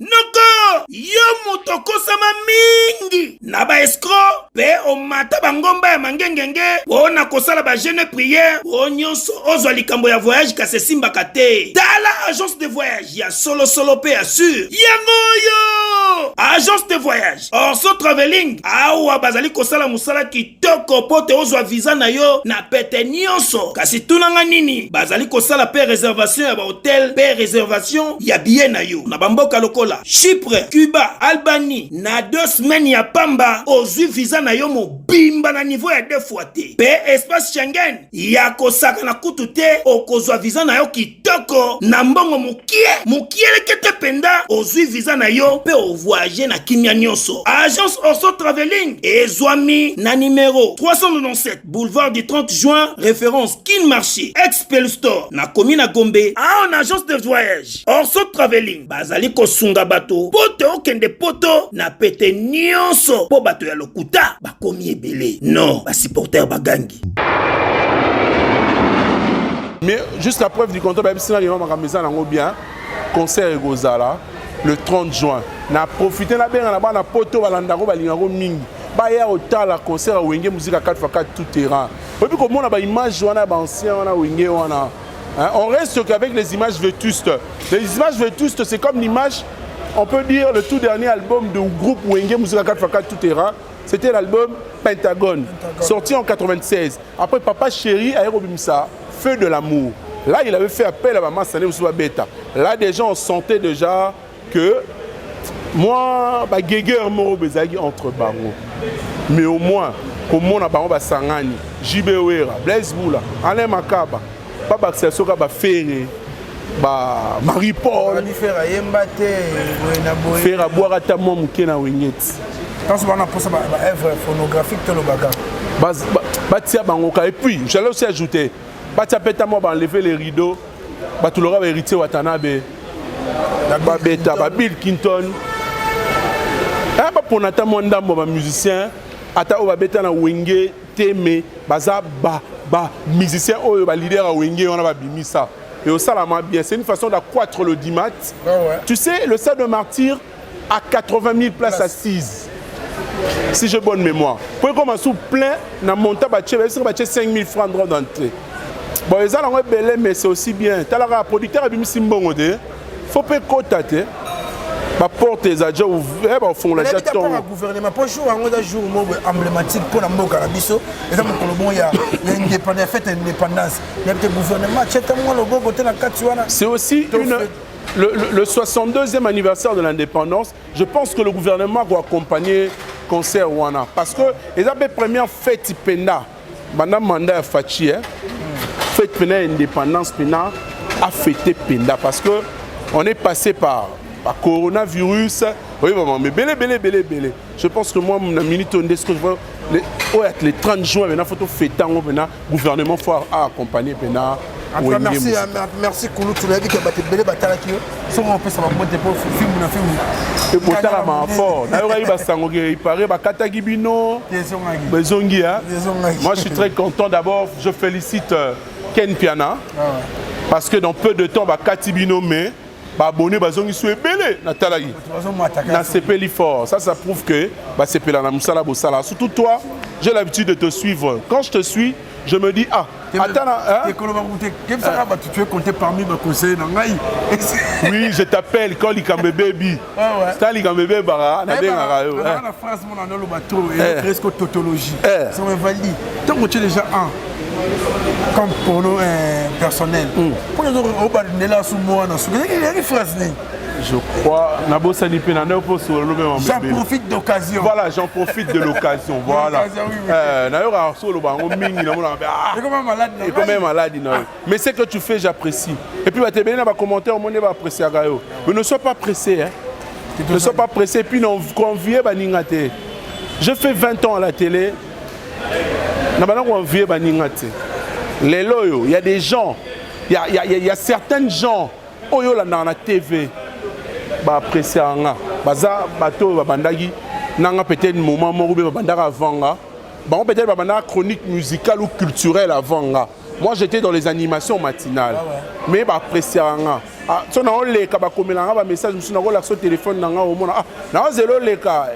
Noko yo mutoko sama mingi na ba escroc pe o mata bangomba ya mangengenge ona kosala ba jeune prière o nyonso ozwa likambo ya voyage ka se simba kate tala agence de voyage ya solo pe assure yango yo agence de voyage Orso Traveling awa bazali kosala musala kitoko pote ozwa visa na yo na pete nyonso kasi tunanga nini bazali kosala pe réservation ya ba hotel pe réservation ya billet na yo na bamboka lokola Chypre, Cuba, Albanie, na 2 semaines ya pamba, ozwi visa na yo mobimba na niveau ya 2 fois te. Pe espace Schengen, ya kosaka na kutu te, okozwa visa na yo kitoko, na mbongo mukie lekete penda, ozwi visa na yo, pe o voyager na kimia nyonso. Agence Orso Traveling, ezwami na numéro 397, boulevard du 30 juin, référence Kin Marché, Expel Store, na commune à Gombe, en agence de voyage. Orso Traveling, bazali kosunga bato poto okende poto na pete nyonso po bato ya lokuta bakomi ebele non supporter bagangi.
Mais juste la preuve du contraire babisina ngema makamisa nango bien concert egozala le 30 juin na profiter na benga na bana poto balandako balingako mingi baya otala concert wenge musique à 4x4 tout terrain et puis comment on a ba image wana ba ancien wana wenge wana. Hein, on reste qu'avec les images vétustes. Les images vétustes, c'est comme l'image, on peut dire, le tout dernier album du groupe Wenge Musique 4x4 Tout Terrain. C'était l'album Pentagone, sorti en 96. Après Papa Chéri, Aérobimsa, Feu de l'amour. Là, il avait fait appel à Maman Sané Moussouba Beta. Là, déjà, on sentait déjà que moi, Guéguer Moro Bezagi entre Bango. Mais au moins, comme on a Bango Sangani, J.B. Ouera, Blaise Boula, Alain Makaba. Baba Soka ba Ferré ba Marie-Paul Ferra boire à ta maman Mukena Wingeti.
Quand on a pensé à œuvre phonographique de l'Obaga.
Batia Bangoka et puis j'allais aussi ajouter Batia Petamo va enlever les rideaux ba tout l'aura hérité Watanabe ba Beta ba Bill Clinton ah ba pour Nathan Mwandambo ba musicien ata o ba Beta na Wenge Teme baza ba musicien oyo ba leader à Wenge on a ba bimisa et au salama bien c'est une façon d'accroître le dimat. Ouais. Tu sais le stade de Martyr à 80 000 places assises si j'ai bonne mémoire pour commencer plein na monta ba tché 5 000 francs droit d'entrée bon ils ont un belé mais c'est aussi bien t'as la producteur a bimisi mbongo de faut pas cotater ma porte est déjà ouverte au fond la gestion
le gouvernement pour jouer un jour emblématique pour la Moka Rabiso et ça il y a indépendance fête indépendance le gouvernement
c'est aussi le 62e anniversaire de l'indépendance. Je pense que le gouvernement doit accompagner concert Wana parce que les première fête pena madame mandat Fachi fête pena indépendance pena a fêté pena parce que on est passé par coronavirus. Oui, maman, mais belé. Je pense que moi, la minute on dit que je vois les 30 juin, maintenant, il faut fêter le gouvernement faut accompagner.
Merci Koulou, tu l'as dit que belé batalaki. Si on peut ça va monter pour film.
Et pour ta la fort. D'ailleurs, il va s'engager, il paraît, Katagi Bino, Bezongi. Moi, je suis très content. D'abord, je félicite Ken Piana parce que dans peu de temps, Katibino mais abonné bazongi soit belé na talagi na CP fort ça prouve que CP la na musala bosala surtout toi j'ai l'habitude de te suivre quand je te suis je me dis ah attends
tu es compté parmi mes conseillers
oui je t'appelle quand Likambe baby c'est Likambe baby bara na denga yo
la phrase mon anolo bateau et presque tautologie ça me valide tant que tu es déjà un comme pour nous personnel. Pour les autres, on va aller là sous moi.
Je crois.
J'en profite d'occasion.
Voilà, j'en profite de l'occasion. Voilà. D'ailleurs, mais ce que tu fais, j'apprécie. Et puis, tu vas commenter, on va apprécier. Mais ne sois pas pressé. Ne sois pas pressé. Puis, convier. Je fais 20 ans à la télé. Les loyaux, il y a des gens, il y a certains gens, dans la TV, apprécier baza bateau bandagi, nanga peut-être moment moko be babandaka avanga bon peut-être babandaka chronique musicale ou culturelle avanga. Moi j'étais dans les animations matinales mais apprécier nga so na oleka ba komelanga ba message musu na kola so téléphone nanga au mona na zelo leka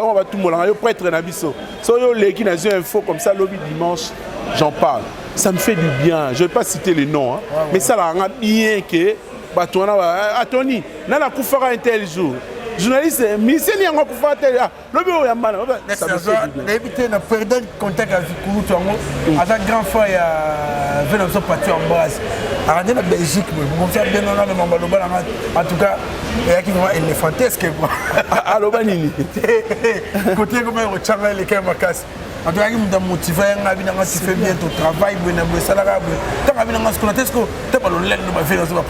on va tout molanga yo prêtre na biso so yo leki na zo info comme ça lobby dimanche j'en parle. Ça me fait du bien. Je vais pas citer les noms hein, mais ça la rend bien que batona Tony nana kufaka un tel jour. Journaliste, ministère n'y a pas pour faire tel. Le bureau est mal.
Ça me fait du bien. Éviter de perdre contact avec Koulou. Avec grand frère, il y a Vénonceau Pati en base. Arrêtez la Belgique, vous faire bien dans le Mambaloba. En tout cas, il y a qui vraiment éléphantesque.
Allô, Banini.
Côté comme un rechange, les camarades. En tout cas, il m'a motivé, tu fais bien ton travail, tu fais ça, tu as bien ce qu'on a fait, tu as pas le lait de ma vie, tu
as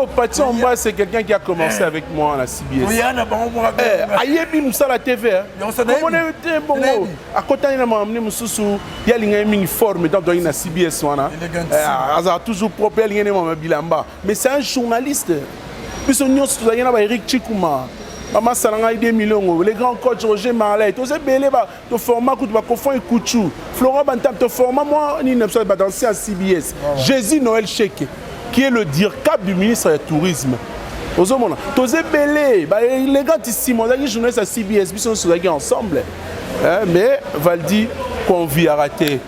pas c'est quelqu'un qui a commencé avec moi à la CBS.
Oui, on a pas
Ayebi Moussa la TV. On est bon. À côté, il m'a amené Moussou, il y a une forme dans la CBS. Il a toujours propre, il y a un bilamba. Mais c'est un journaliste. Puis on y a Eric Chikouma. Maman Salanga 2 millions, les grands coachs Roger Marley, tous ces belles to format que tu vas confondre Kouchou, Florent Bantam te format moi ni ne sais pas danser à CBS. Jésus Noël Cheke, qui est le DIRCAP du ministre du Tourisme. Aux hommes, tous ces belles, les gars ici, mon ami journaliste à CBS, ils sont ensemble. Mais Valdi, qu'on vit à rater.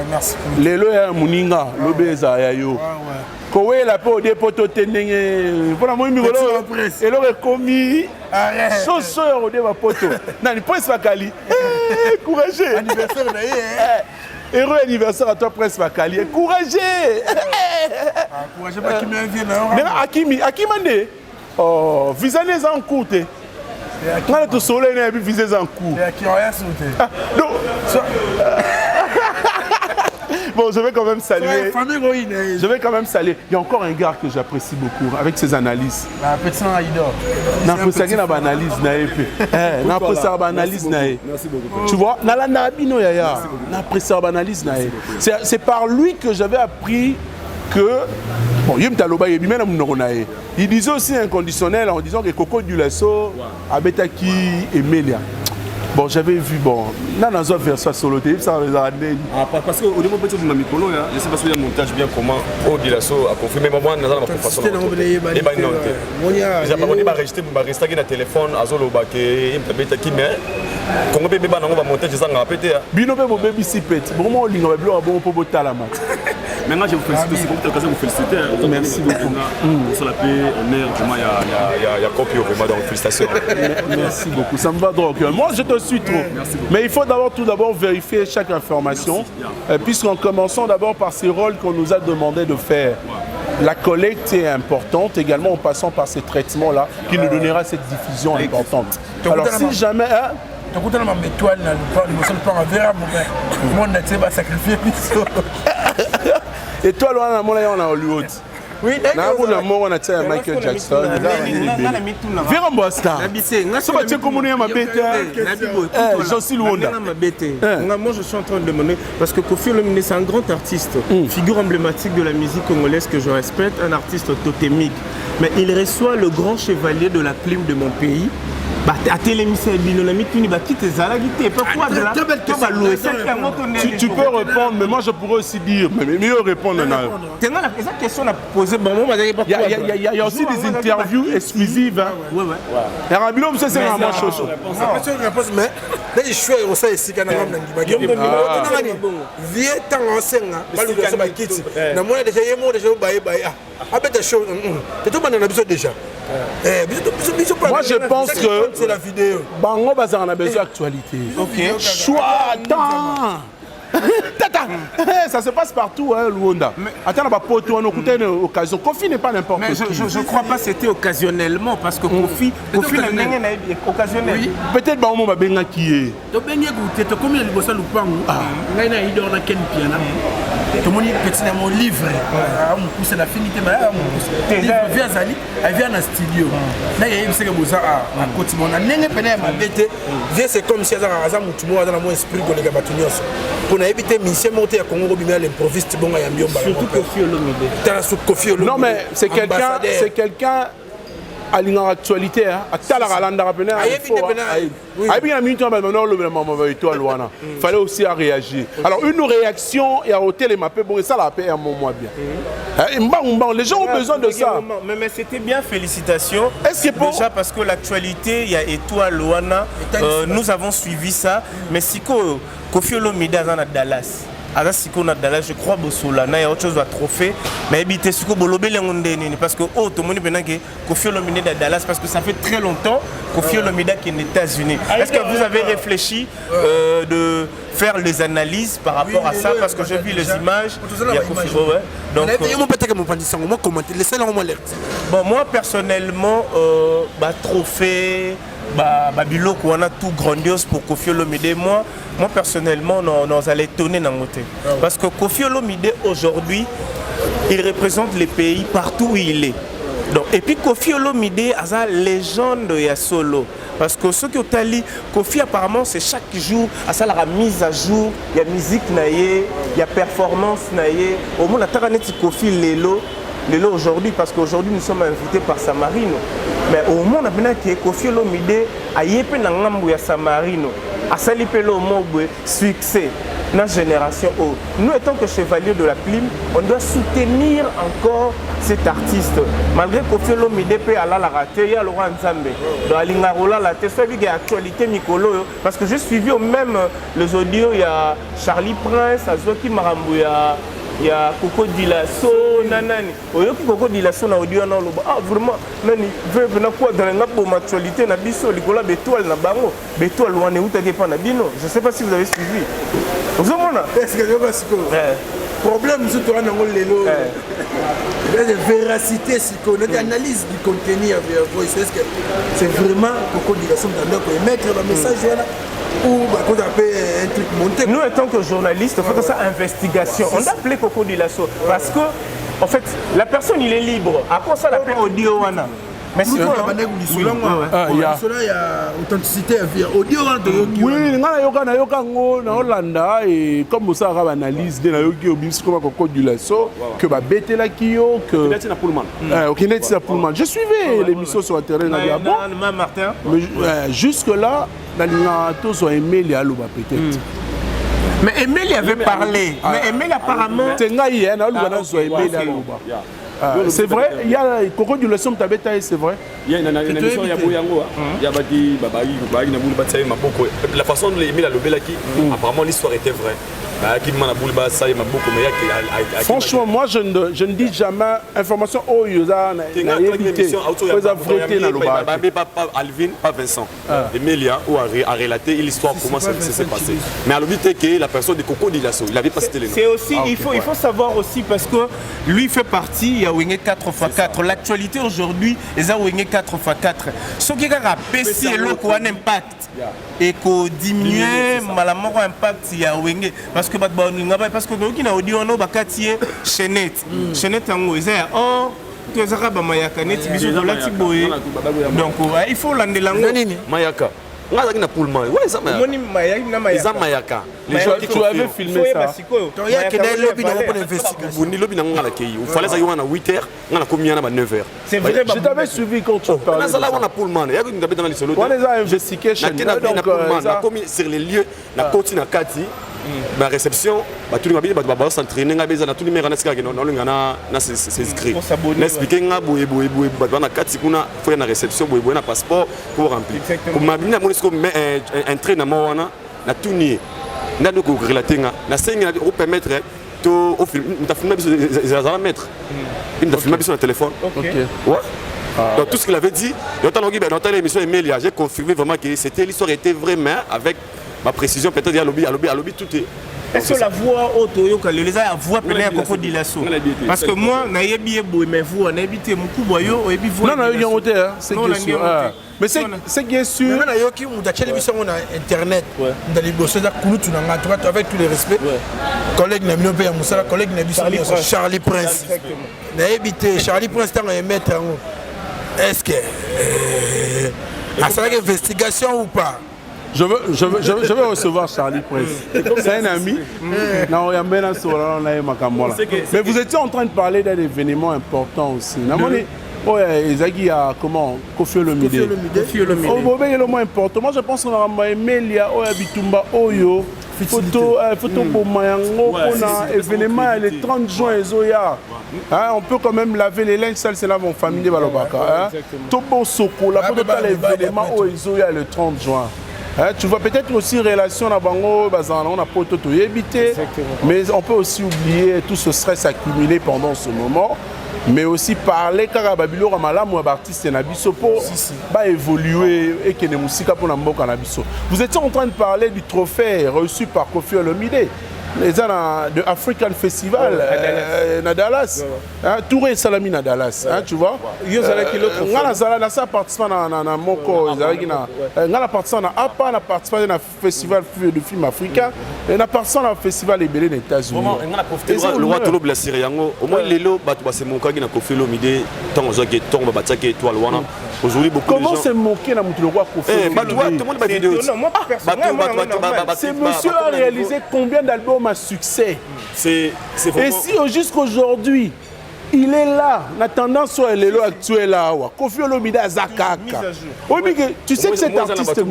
Merci.
Les lois Mouninga, l'obéza yayo. Quand la peau des poteaux tenés, voilà moi micro. Et l'on est commis. Chausseur au débat poteau. Non, il presse Bakali. Courageux.
Anniversaire
heureux anniversaire à toi Prince Bakali. Courageux.
Courageux pas qui m'invite.
Akimande. Oh, visez en cours. Quand le soleil n'est plus visé en cours.
Qui rien sauté.
Donc bon, je vais quand même saluer. Je vais quand même saluer. Il y a encore un gars que j'apprécie beaucoup avec ses analyses.
Petit Aïdor.
Merci beaucoup. Tu vois, c'est par lui que j'avais appris que bon, il disait aussi inconditionnel en disant que Coco Dulasso, Abetaki et Melia. Bon, j'avais vu, bon, là, dans une version solo, ça les a amené.
Parce qu'au niveau de la micro, je ne sais pas si il y a un montage bien comment Odilasso a confirmé, mais moi, je n'ai pas de il va rester dans le téléphone, à Zolo, il mais quand on peut monter, je vais répéter.
Bino peut bébé si pète. Vraiment, il va bien bon pour talama.
Maintenant, je vous félicite aussi pour l'occasion de vous féliciter.
Merci beaucoup.
Sur la paix, honneur, vraiment, il y a copie, vraiment, donc félicitations.
Merci beaucoup, ça me va donc. Moi, je te suis trop. Mais il faut tout d'abord vérifier chaque information, puisqu'en commençant d'abord par ces rôles qu'on nous a demandé de faire. La collecte est importante, également en passant par ces traitements-là, qui nous donnera cette diffusion importante. Alors si jamais... Et toi, on a Hollywood. Oui, on a Michael Jackson. Véran Star.
Moi, je suis en train de demander, parce que Kofi Olomide, c'est un grand artiste, figure emblématique de la musique congolaise que je respecte, un artiste totémique. Mais il reçoit le grand chevalier de la plume de mon pays.
Tu peux répondre, mais moi je pourrais aussi dire, mais mieux répondre. Il y a aussi des interviews exclusives. Moi je pense que
c'est la vidéo.
Bango Bazar on a besoin d'actualité. Ok. Choix, attends. Ça se passe partout, hein, Luanda. Attends, on a pas une occasion. Kofi n'est pas n'importe qui.
Mais je ne crois pas que c'était occasionnellement, parce que Kofi est occasionnel.
Oui. Peut-être que on va bien qui est.
Tu as combien de choses tout le monde petit mon livre c'est la finité elle vient dans le studio là il y a une chose à côté mon nenge pena ma bête c'est comme si ça mutu mo dans mon esprit que les gars batunyoso pour éviter mission monter à Congo bimia l'improviste bon ya mbiomba
surtout Kofi Olomide
non mais c'est quelqu'un alinga actualité atala kalanda rapena fallait aussi réagir. Alors une réaction et à hôtel ma bon ça la paix un moment bien. Les gens ont besoin de ça.
Mais c'était bien, félicitations.
Est-ce que
déjà parce que l'actualité, il y a Étoile Luana, nous avons suivi ça, mais si Kofi Olomide à Dallas. Je crois que il y a autre chose à trophée, mais éviter ce que parce que tout le monde que Kofi Olomide à Dallas parce que ça fait très longtemps Kofi Olomide qui est aux États-Unis. Est-ce que vous avez réfléchi de faire les analyses par rapport à ça parce que j'ai vu les images. Donc bon, moi personnellement trophée biloko on a tout grandiose pour Kofi Olomide. Moi personnellement nous allons étonner dans notre parce que Kofi Olomide aujourd'hui il représente les pays partout où il est. Donc, et puis Kofi Olomide est la légende de solo. Parce que ce que tu as dit, Kofi apparemment c'est chaque jour, à ça la mise à jour, il y a musique, il y a performance, au moins la Kofi Lelo aujourd'hui, parce qu'aujourd'hui nous sommes invités par Samarino. Mais au moins on a bien que Kofi Olomide a yépé na ngambu ya Samarino, a salipelo mobwe succès. Notre génération, nous étant que chevaliers de la plume, on doit soutenir encore cet artiste. Malgré Kofi Olomide peut aller la rater, il y a Laurent Nzambe. Dans Alingarola, la tête, il y a actualité Mikolo. Parce que j'ai suivi même les audios, il y a Charlie Prince, Azoki Marambouya, il y a Coco Dilasso, Nanani. Il y a Coco Dilasso dans l'audio. Ah, vraiment, Nani, venez quoi dans l'actualité, na biso, Nicolas Bétoile, na bango, Bétoile, on est où t'as pas na bino. Je ne sais pas si vous avez suivi. Vous avez est-ce que le problème, c'est que nous avons véracité, c'est analyse du contenu. Est-ce que c'est vraiment Coco Dilasso dans mettre le message ou un truc monté? Nous, étant que journalistes, il faut ça investigation. On appelle Coco Dilasso parce que, en fait, la personne il est libre. À quoi ça l'appelle audio wana? Mais si il y a authenticité audio. Oui, et comme ça analyse de la comme Coco Dilasso que ba bêter la kio que je suivais l'émission sur internet Martin. Jusque là tous ont aimé les Alouba peut-être. Mais Emile avait parlé. Mais Emile apparemment c'est vrai, il y a Coco Dilasso Tabeta, c'est vrai.
Il y a une analyse, il y a Boyango, il y a Badi, la façon dont Emile a levé là, apparemment l'histoire était vraie.
Franchement, moi je ne dis jamais information au Yosa.
Alvin, pas Vincent. Emilia a relaté l'histoire, comment ça s'est passé. Mais à l'objet que la personne de Coco Dilasso, il n'avait pas cité les noms.
C'est aussi, il faut savoir aussi parce que lui fait partie, il y a Wingé 4x4. L'actualité aujourd'hui, il y a Wingé 4x4. Ce qui a PC et l'eau un impact et qu'on diminue malamment impact, il y a Wingé. Parce que nous avons dit on a bakati chenette en ils ont donc il faut l'andelango
Mayaka ngazaki na Pullman ouais ça Mayaka les gens qui avaient filmé ça il y a que des lobbies dans investigation ni lobby na ngala kei il fallait ça y à 8h ngala combien na 9h
c'est vrai je t'avais suivi quand tu parlais
ça là on a Pullman il y a que nous dans les solo
on les a investigation
donc on a commis sur les lieux na côté na kati ma réception tout le monde va s'entraîner na beza na tout le monde na na s'inscrire n'expliquer nga boye na kati kuna faut na réception boye na passeport pour remplir pour mabina mon entraînement wana na tout nier na donc relater na sengi pour permettre to au film ta filmer ça mettre il t'a filmé sur le téléphone OK ouais donc tout ce qu'il avait dit dans l'émission Emilia j'ai confirmé vraiment que c'était l'histoire était vraie mais avec ma précision peut-être il y a lobby tout est.
Est-ce que la voix haute les a voix pleine à Coco Dilasso parce que moi na yebi eboy mais vous on habité mon coup boyo et puis voix
non non il y a c'est sûr mais c'est bien sûr
mais na yoki mu da télévision on a internet dans les bosses da kulutu na ngatu avec tous les respects collègue na mino pe ya musala collègue na biso Charlie Prince na habité Charlie Prince tant un maître est-ce que ça une investigation ou pas?
Je vais recevoir Charlie Prince. C'est un ami. Mais vous étiez en train de parler d'un événement important aussi. Ezaki a comment Kofi Olomide. Le moins important. Moi je pense qu'on a aimé il y a Bitumba Oyo. Photo pour Mayango pour un événement le 30 juin Ezoya. On peut quand même laver les linges sales, c'est là mon famille Balobaka. Tobo Soko, la photo de l'événement au Ezoya le 30 juin. Tu vois peut-être aussi relation à Bango, on a pas tout évité, mais on peut aussi oublier tout ce stress accumulé pendant ce moment. Mais aussi parler car Babilo Ramala ou artiste Nabiso pour évoluer et que les musiques pour Namboka Nabiso. Vous étiez en train de parler du trophée reçu par Kofi Olomide. Les ans de African Festival à Dallas, Touré Salami à Dallas, tu vois. Il y a ça participant à Moko, il y a participant à APA, il a participé à festival de films africains, il a participé à festival des États-Unis.
Le roi Tolo Blessé Yango, au moins les lots, c'est mon cas qui n'a pas fait l'omidé, tant aux qui tombent, qui étoile. Aujourd'hui, beaucoup de gens.
Comment c'est moqué dans le roi Kofi Olomide? Ce monsieur a réalisé combien d'albums à succès? Et si jusqu'aujourd'hui, il est là, la tendance soit l'élo actuel là, Kofi Olomide à Zakaka. Tu sais que cet artiste. Oui,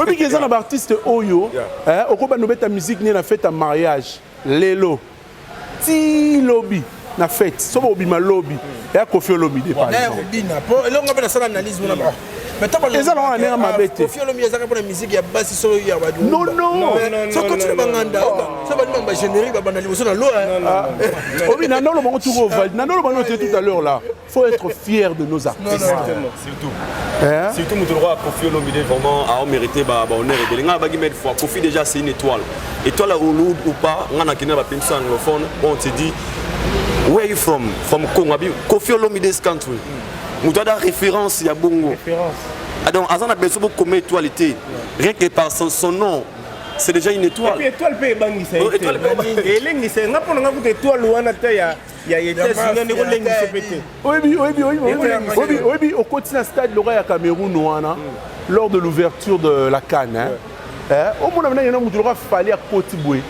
mais un artiste Oyo, au cours de ta musique, il a fait un mariage. L'élo. Ti lobby. Na fête, so obi ma lobby. Et Kofi Olomide par exemple.
Et là on appelle ça l'analyse mon abord. Mais t'as pas
les alors on est ma bête.
Kofi Olomide ça pour la musique ya basi so ya ba.
Non.
Ça continue banganda. Ça va demander générique ba banali so na lo.
Obi na non le bango tout reval. Na non le bango tout à l'heure là. Faut être fier de nos artistes.
Surtout. Surtout nous droit Kofi Olomide vraiment a mérité ba honneur et de nga ba mettre fois Kofi déjà c'est une étoile. Étoile au Hollywood ou pas, on a kina ba pinso anglophone, on te dit where are you from? From Congo. Kofi Olomide's country. Nous avons des références, il y a Bongo. Donc, Azan a besoin de comme étoilité. Rien que par son nom, c'est déjà une étoile.
Et puis, étoile peut être bangi, c'est étoile. Et l'église, c'est un peu de étoile ou un atelier. Il y a des
Oui, au quotidien stade, le Royal Cameroun, lors de l'ouverture de la Cannes, au moment où il y a fallu à Côte-Boué.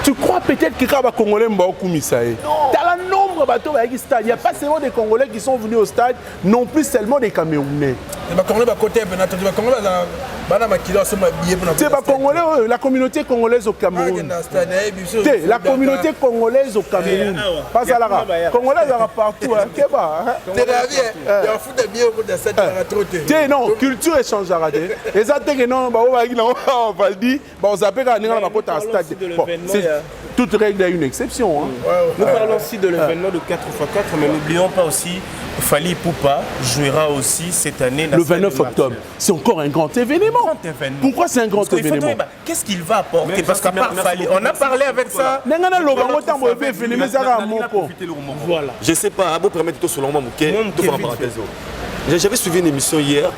Tu crois peut-être que les Congolais sont commis. Dans le nombre de bateaux qui stade, il n'y a pas seulement des Congolais qui sont venus au stade, non plus seulement des Camerounais. La communauté congolaise au Cameroun. La communauté congolaise au Cameroun. Pas à la Congolaise partout. Non, culture échange. Les attaques, non, on va le dire, on s'appelle à un stade. Toute règle a une exception.
Nous parlons aussi de l'événement de 4x4, mais n'oublions pas aussi Fally Ipupa jouera aussi cette année.
Le 29 octobre. C'est encore un grand événement. Pourquoi c'est un grand événement?
Qu'est-ce qu'il va apporter? Parce qu'à part Fally, on a parlé avec ça.
Voilà. Je ne sais pas, à vous permettre tout sur le moment, j'avais suivi une émission hier,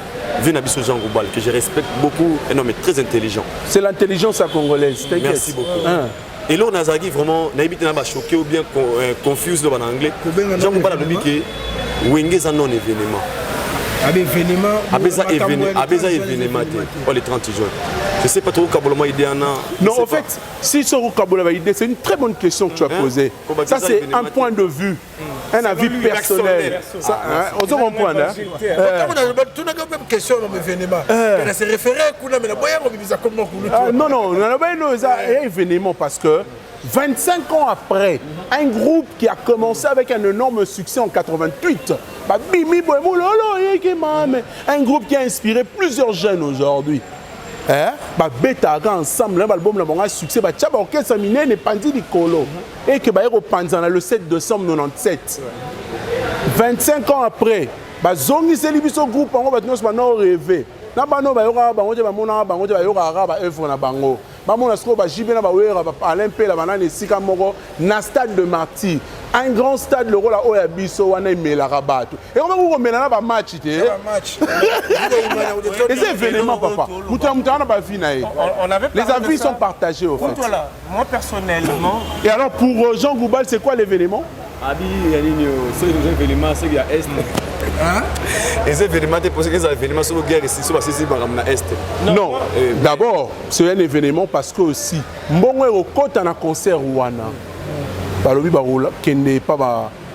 Venabiso Jean Goubal, que je respecte beaucoup, et non mais très intelligent.
C'est l'intelligence à congolaise, t'inquiète.
Merci beaucoup. Et là, on a vraiment choqué ou bien confus en anglais. Jean Goubal a dit que Wenge est un non-événement. Événement le 30 juin. Je ne sais pas trop où idée.
Non, en fait, si ce idée, c'est une très bonne question que tu as posée. Ça, c'est un point de vue, un avis personnel. On se comprend.
Tu n'as pas de question dans l'événement. C'est référé à
non, on n'a pas un événement parce que 25 ans après, un groupe qui a commencé avec un énorme succès en 88, un groupe qui a inspiré plusieurs jeunes aujourd'hui. Beta ensemble, l'album a succès, orchestre miné n'est pas dit Nicolo et que le 7 décembre 97. 25 ans après, Zongi c'est le groupe, on va rêver. Na bano ba yoka bango te ba mona bango te ba yoka ba œuvre na bango ba mona sko ba jibe na ba wera ba Alain Pe la banane sika moko na stade de Martyr, un grand stade le rôle à oya biso wana mela rabato et comment vous mena na ba match te et c'est événement papa muta na ba vie na les avis sont partagés au fait.
Moi personnellement.
Et alors pour Jean Goubal c'est quoi l'événement?
Abi yani c'est l'événement c'est qu'il y a est. Les événements, sur la guerre ici, sur la Est.
Non, d'abord, c'est un événement parce que aussi, Mbongo est au côté d'un concert Rwanda. Balobi Barola, qui n'est pas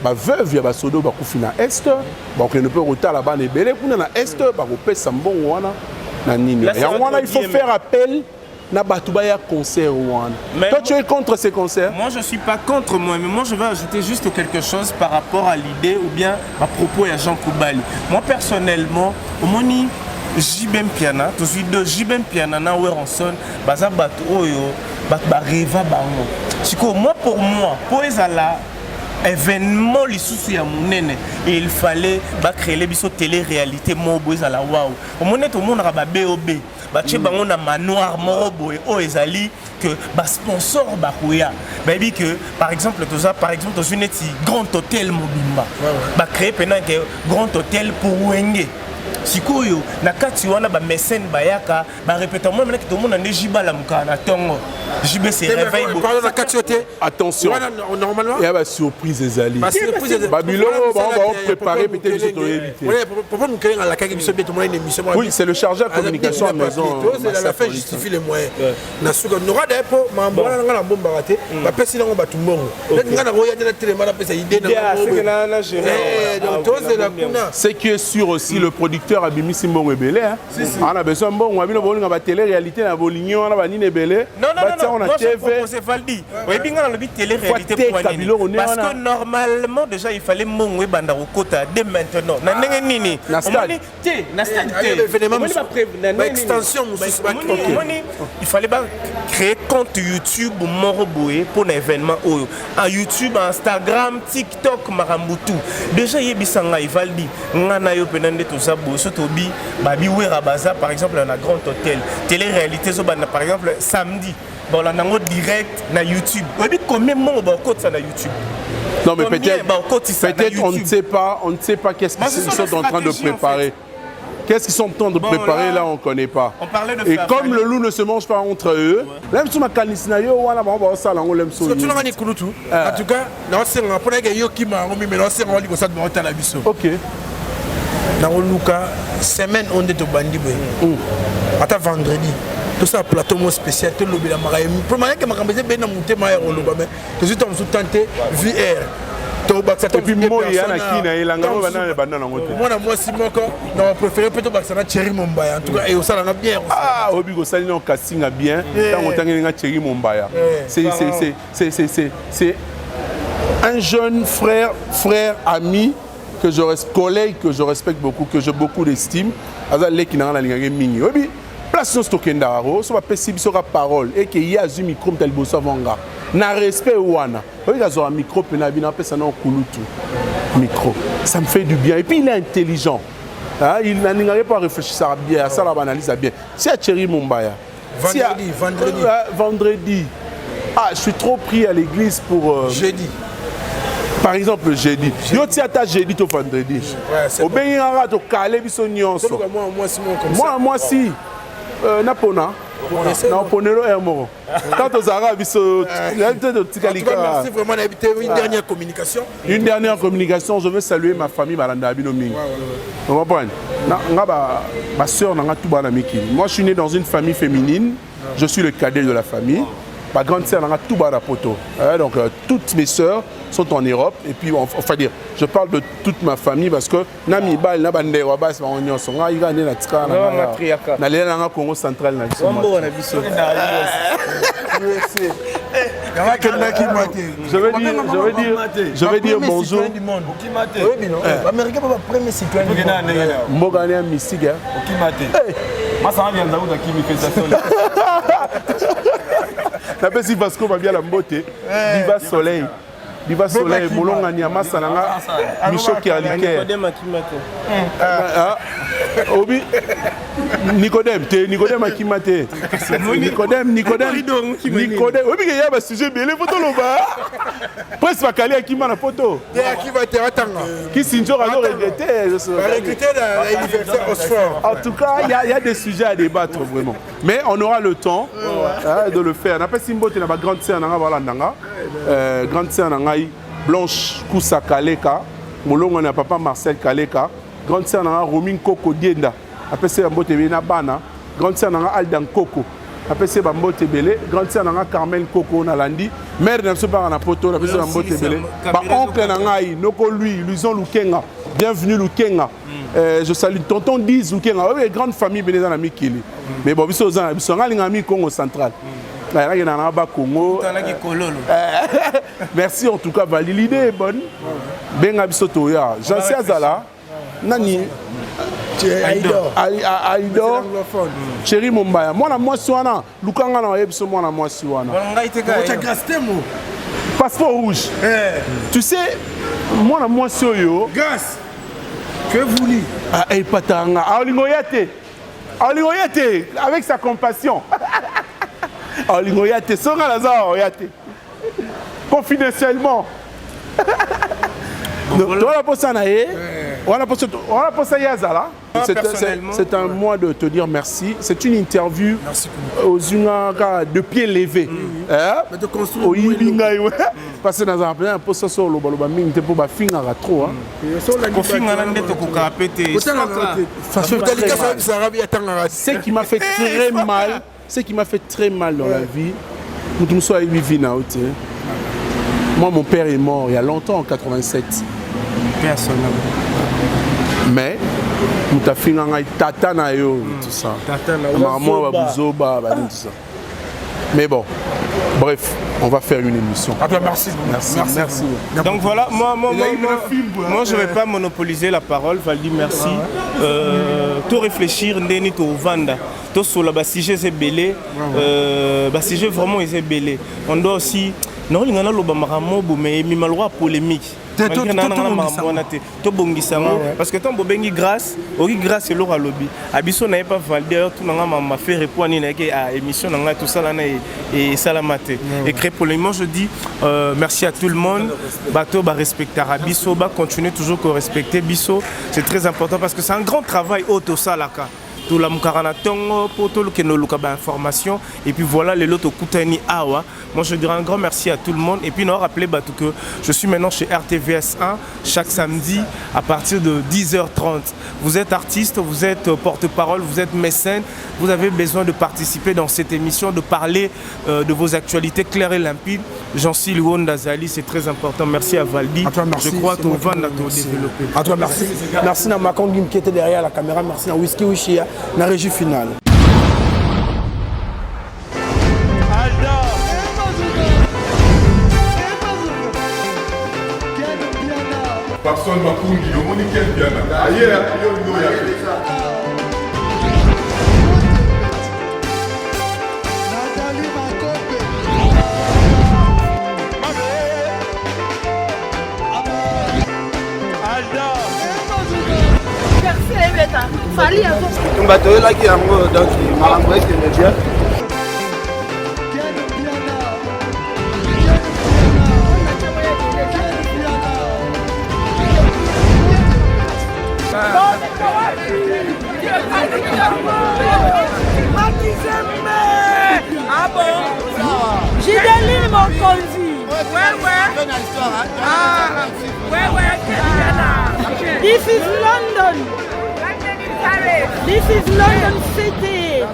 baveuve ya basodo bakufi na este bakokende mpe kotala bana ebele kuna na este bakopesa mbongo wana na nini yango wana il faut faire appel na bato baya concert wana. Toi tu es contre ces concerts?
Moi je suis pas contre moi, mais moi je vais ajouter juste quelque chose par rapport à l'idée ou bien à propos à Jean Koubali. Moi personnellement au moni Jibem Piana, tous les deux Jibem Piana na Weronson, baza bato oyo bat ba reva bango. Siko moi pour ezala événement lisusu ya munene et il fallait créer les biso télé-réalité mobo ezala waouh. Au moment tout le monde ba BOB, ba tche bango na manoir morobo et o ezali que ba sponsor ba koya. Baby que par exemple tout ça par exemple dans une grand hôtel mobimba. Ba créer pendant que grand hôtel pour Wenge. Sikoyo na kati wana ba mécène bayaka ba répéter moi maintenant que tout le monde ande jibala mukana tongo jibe se réveille
pardon na kati yote
attention normalement il y a ba surprise ezali Babylone va préparer peut-être cette éviter
pourquoi nous créer la kaki biso beto moi une émission
oui c'est le chargé de communication à maison
la fin justifie les moyens na suka n'aura des po mambona nga na bomba raté ba pesi nango batu mbongo nga na roya de la télé mala pesa idée na
ce qui est sûr aussi le producteur a bimi simbongo ebele on a besoin mbongo abino bolinga ba télé réalité na bolingi wana ba nini ebele
on a TV c'est Valdi oui bien on a la télé réalité parce que normalement déjà il fallait mbongo e banda okota dès maintenant na ndenge nini
na stade
extension
il fallait créer compte YouTube Moroboé pour un événement à YouTube, Instagram, TikTok, Marambutu. Déjà yebisanga Ivaldi, ngana yo penande tout ça bosso tobi, babi werabaza par exemple dans un grand hôtel. Télé-réalité so par exemple samedi, bon là nango direct na YouTube. Babi combien mon ba côté ça na YouTube.
Non mais peut-être on ne sait pas qu'est-ce qu'ils sont en train de préparer. Qu'est-ce qu'ils sont en train de préparer là, on ne connaît pas. Et comme le loup ne se mange pas entre eux, même si on a canisnayo, on a un salon, on l'aime sur.
En tout cas, non, c'est un peu de yoki ma romi, mais non, c'est un peu de ça de monter à la biso.
Ok.
Dans le Luka, semaine on est au bandi. Attends vendredi. Tout ça plateau spécial, tout le lobby la maraille. Pour moi, que ma campagne est bien montée, ma au lobby, mais que je t'en sous tenté VR.
Et puis moi il y a qui na ilanga bana bana na ngote
moi si moi non préféré plutôt Baxana Thierry Mombaya en tout cas et ça na bien
obi go sali no casting bien tant otangi nga Thierry Mombaya c'est un jeune frère ami que je respecte, collègue que je respecte beaucoup, que j'ai beaucoup d'estime azale ki na la linga mingi obi place no stokendaro so ba pesi biso ka parole et que y a un micro tel bossa vanga na respect wana oui gazo un micro pena bina pesa na kulutu micro ça me fait du bien et puis il est intelligent hein? Il n'a pas réfléchi à bien ça la analyse bien si à Thierry Mombaya vendredi ah je suis trop pris à l'église pour
jeudi
par exemple jeudi yo ti ata jeudi to vendredi au benga to calé biso nyonso moi si napona na ponelo hermoro quand aux arabes biso
merci vraiment d'habiter une dernière communication
je veux saluer ma famille balanda bino mingi on va prendre nga ma sœur na tout bana miki moi je suis né dans une famille féminine je suis le cadet de la famille ma grande sœur na tout bana poto donc toutes mes sœurs sont en Europe et puis enfin dire je parle de toute ma famille parce que nami bal na bande wa bas ba onyo so nga iga na tika na lela na Congo central na biso
na biso
je vais dire bonjour
américain pas premier citoyen du monde
mbogane mystique
Masa vient d'aoù qui manifestation.
Na pesi Vasco va bien la mbote. Viva Soleil, Molonga Nyama Sananga, Michel Kialike. Obi Nicodème Akimate. Nicodème. Obi il y a un sujet bien les photos là-bas. Presque pas calé Akima la photo.
Akimate attends.
Qui Sinjo a regretté
l'anniversaire Oxford.
En tout cas, il y a des sujets à débattre vraiment. Mais on aura le temps de le faire. On a pas Simbote na grande sœur nanga voilà nanga. Grande sœur nanga Blanche Koussa Kaleka, Molongo na papa Marcel Kaleka, grande sœur na Romine Koko Dienda, après c'est Mbote na bana, grande sœur na Aldan Koko, apesi bambote ebele grande sœur na nga Carmel Koko na landi mère na biso mpaka na poto na pesi bambote ebele baoncle na ngai noko lui Luison Lukenga bienvenue Lukenga je salue tonton 10 Lukenga oyo grande famille bene eza na mikili mais bon biso oza na biso nga linga mi Congo central nayaki na na ba Congo merci en tout cas Vali l'idée est bonne benga biso toya Jansi azala nani Aïdor Chéri Mombaya mwana mwasi wana lukanga na wayebi so mwana mwasi wana passeport rouge tu sais mwana mwasi oyo
Gas tu es voulu
patanga alingoyate avec sa compassion alingoyate songa la za oyate confidentiellement voilà pour ça Yazala. C'est un mois de te dire merci. C'est une interview aux Unga de pied levé. Au Ibinga, parce que dans un peu ça sur le baloba ming te pour ba finga trop. Ce qui m'a fait très mal, dans la vie, nous sommes moi mon père est mort il y a longtemps en 87.
Personnellement.
Mais nous t'as fini en tata na yo tout ça. Maman babuzoba tout ça. Mais bon, bref, on va faire une émission.
Merci.
Donc voilà, moi je ne vais pas monopoliser la parole. Valdi, merci. Tout réfléchir, ndeni to vanda. Tout sur la sujet c'est belé. Sujet vraiment c'est belé. On doit aussi non il y a mais il malheureusement polémique. Parce que tant que grâce c'est l'or lobby. Abisso n'avait pas validé tout m'a fait répondre à émission tout ça et salamate. Et créer polémiquement je dis merci à tout le monde. Bateau respecter Abisso continuer toujours à respecter Bisso. C'est très important parce que c'est un grand travail auto salaka. Tout la mukaranatongo pour tout le qui nous luka information et puis voilà les lots kutani awa. Moi je dirais un grand merci à tout le monde et puis nous rappeler que je suis maintenant chez RTVS 1 chaque samedi à partir de 10h30. Vous êtes artiste, vous êtes porte-parole, vous êtes mécène, vous avez besoin de participer dans cette émission, de parler de vos actualités claires et limpides. Jean-Cy Luonda Zali, c'est très important. Merci à Valdi. Je crois qu'on va nous développer.
À toi merci. Merci à Makongim qui était derrière la caméra, merci à Whisky Wishia. La régie finale.
Personne m'a conduit, on est quel bien. Ailleurs,
bato oyelaki yango donc makambo ekende bien
Gideline Mokonzi. This is London. This is London City.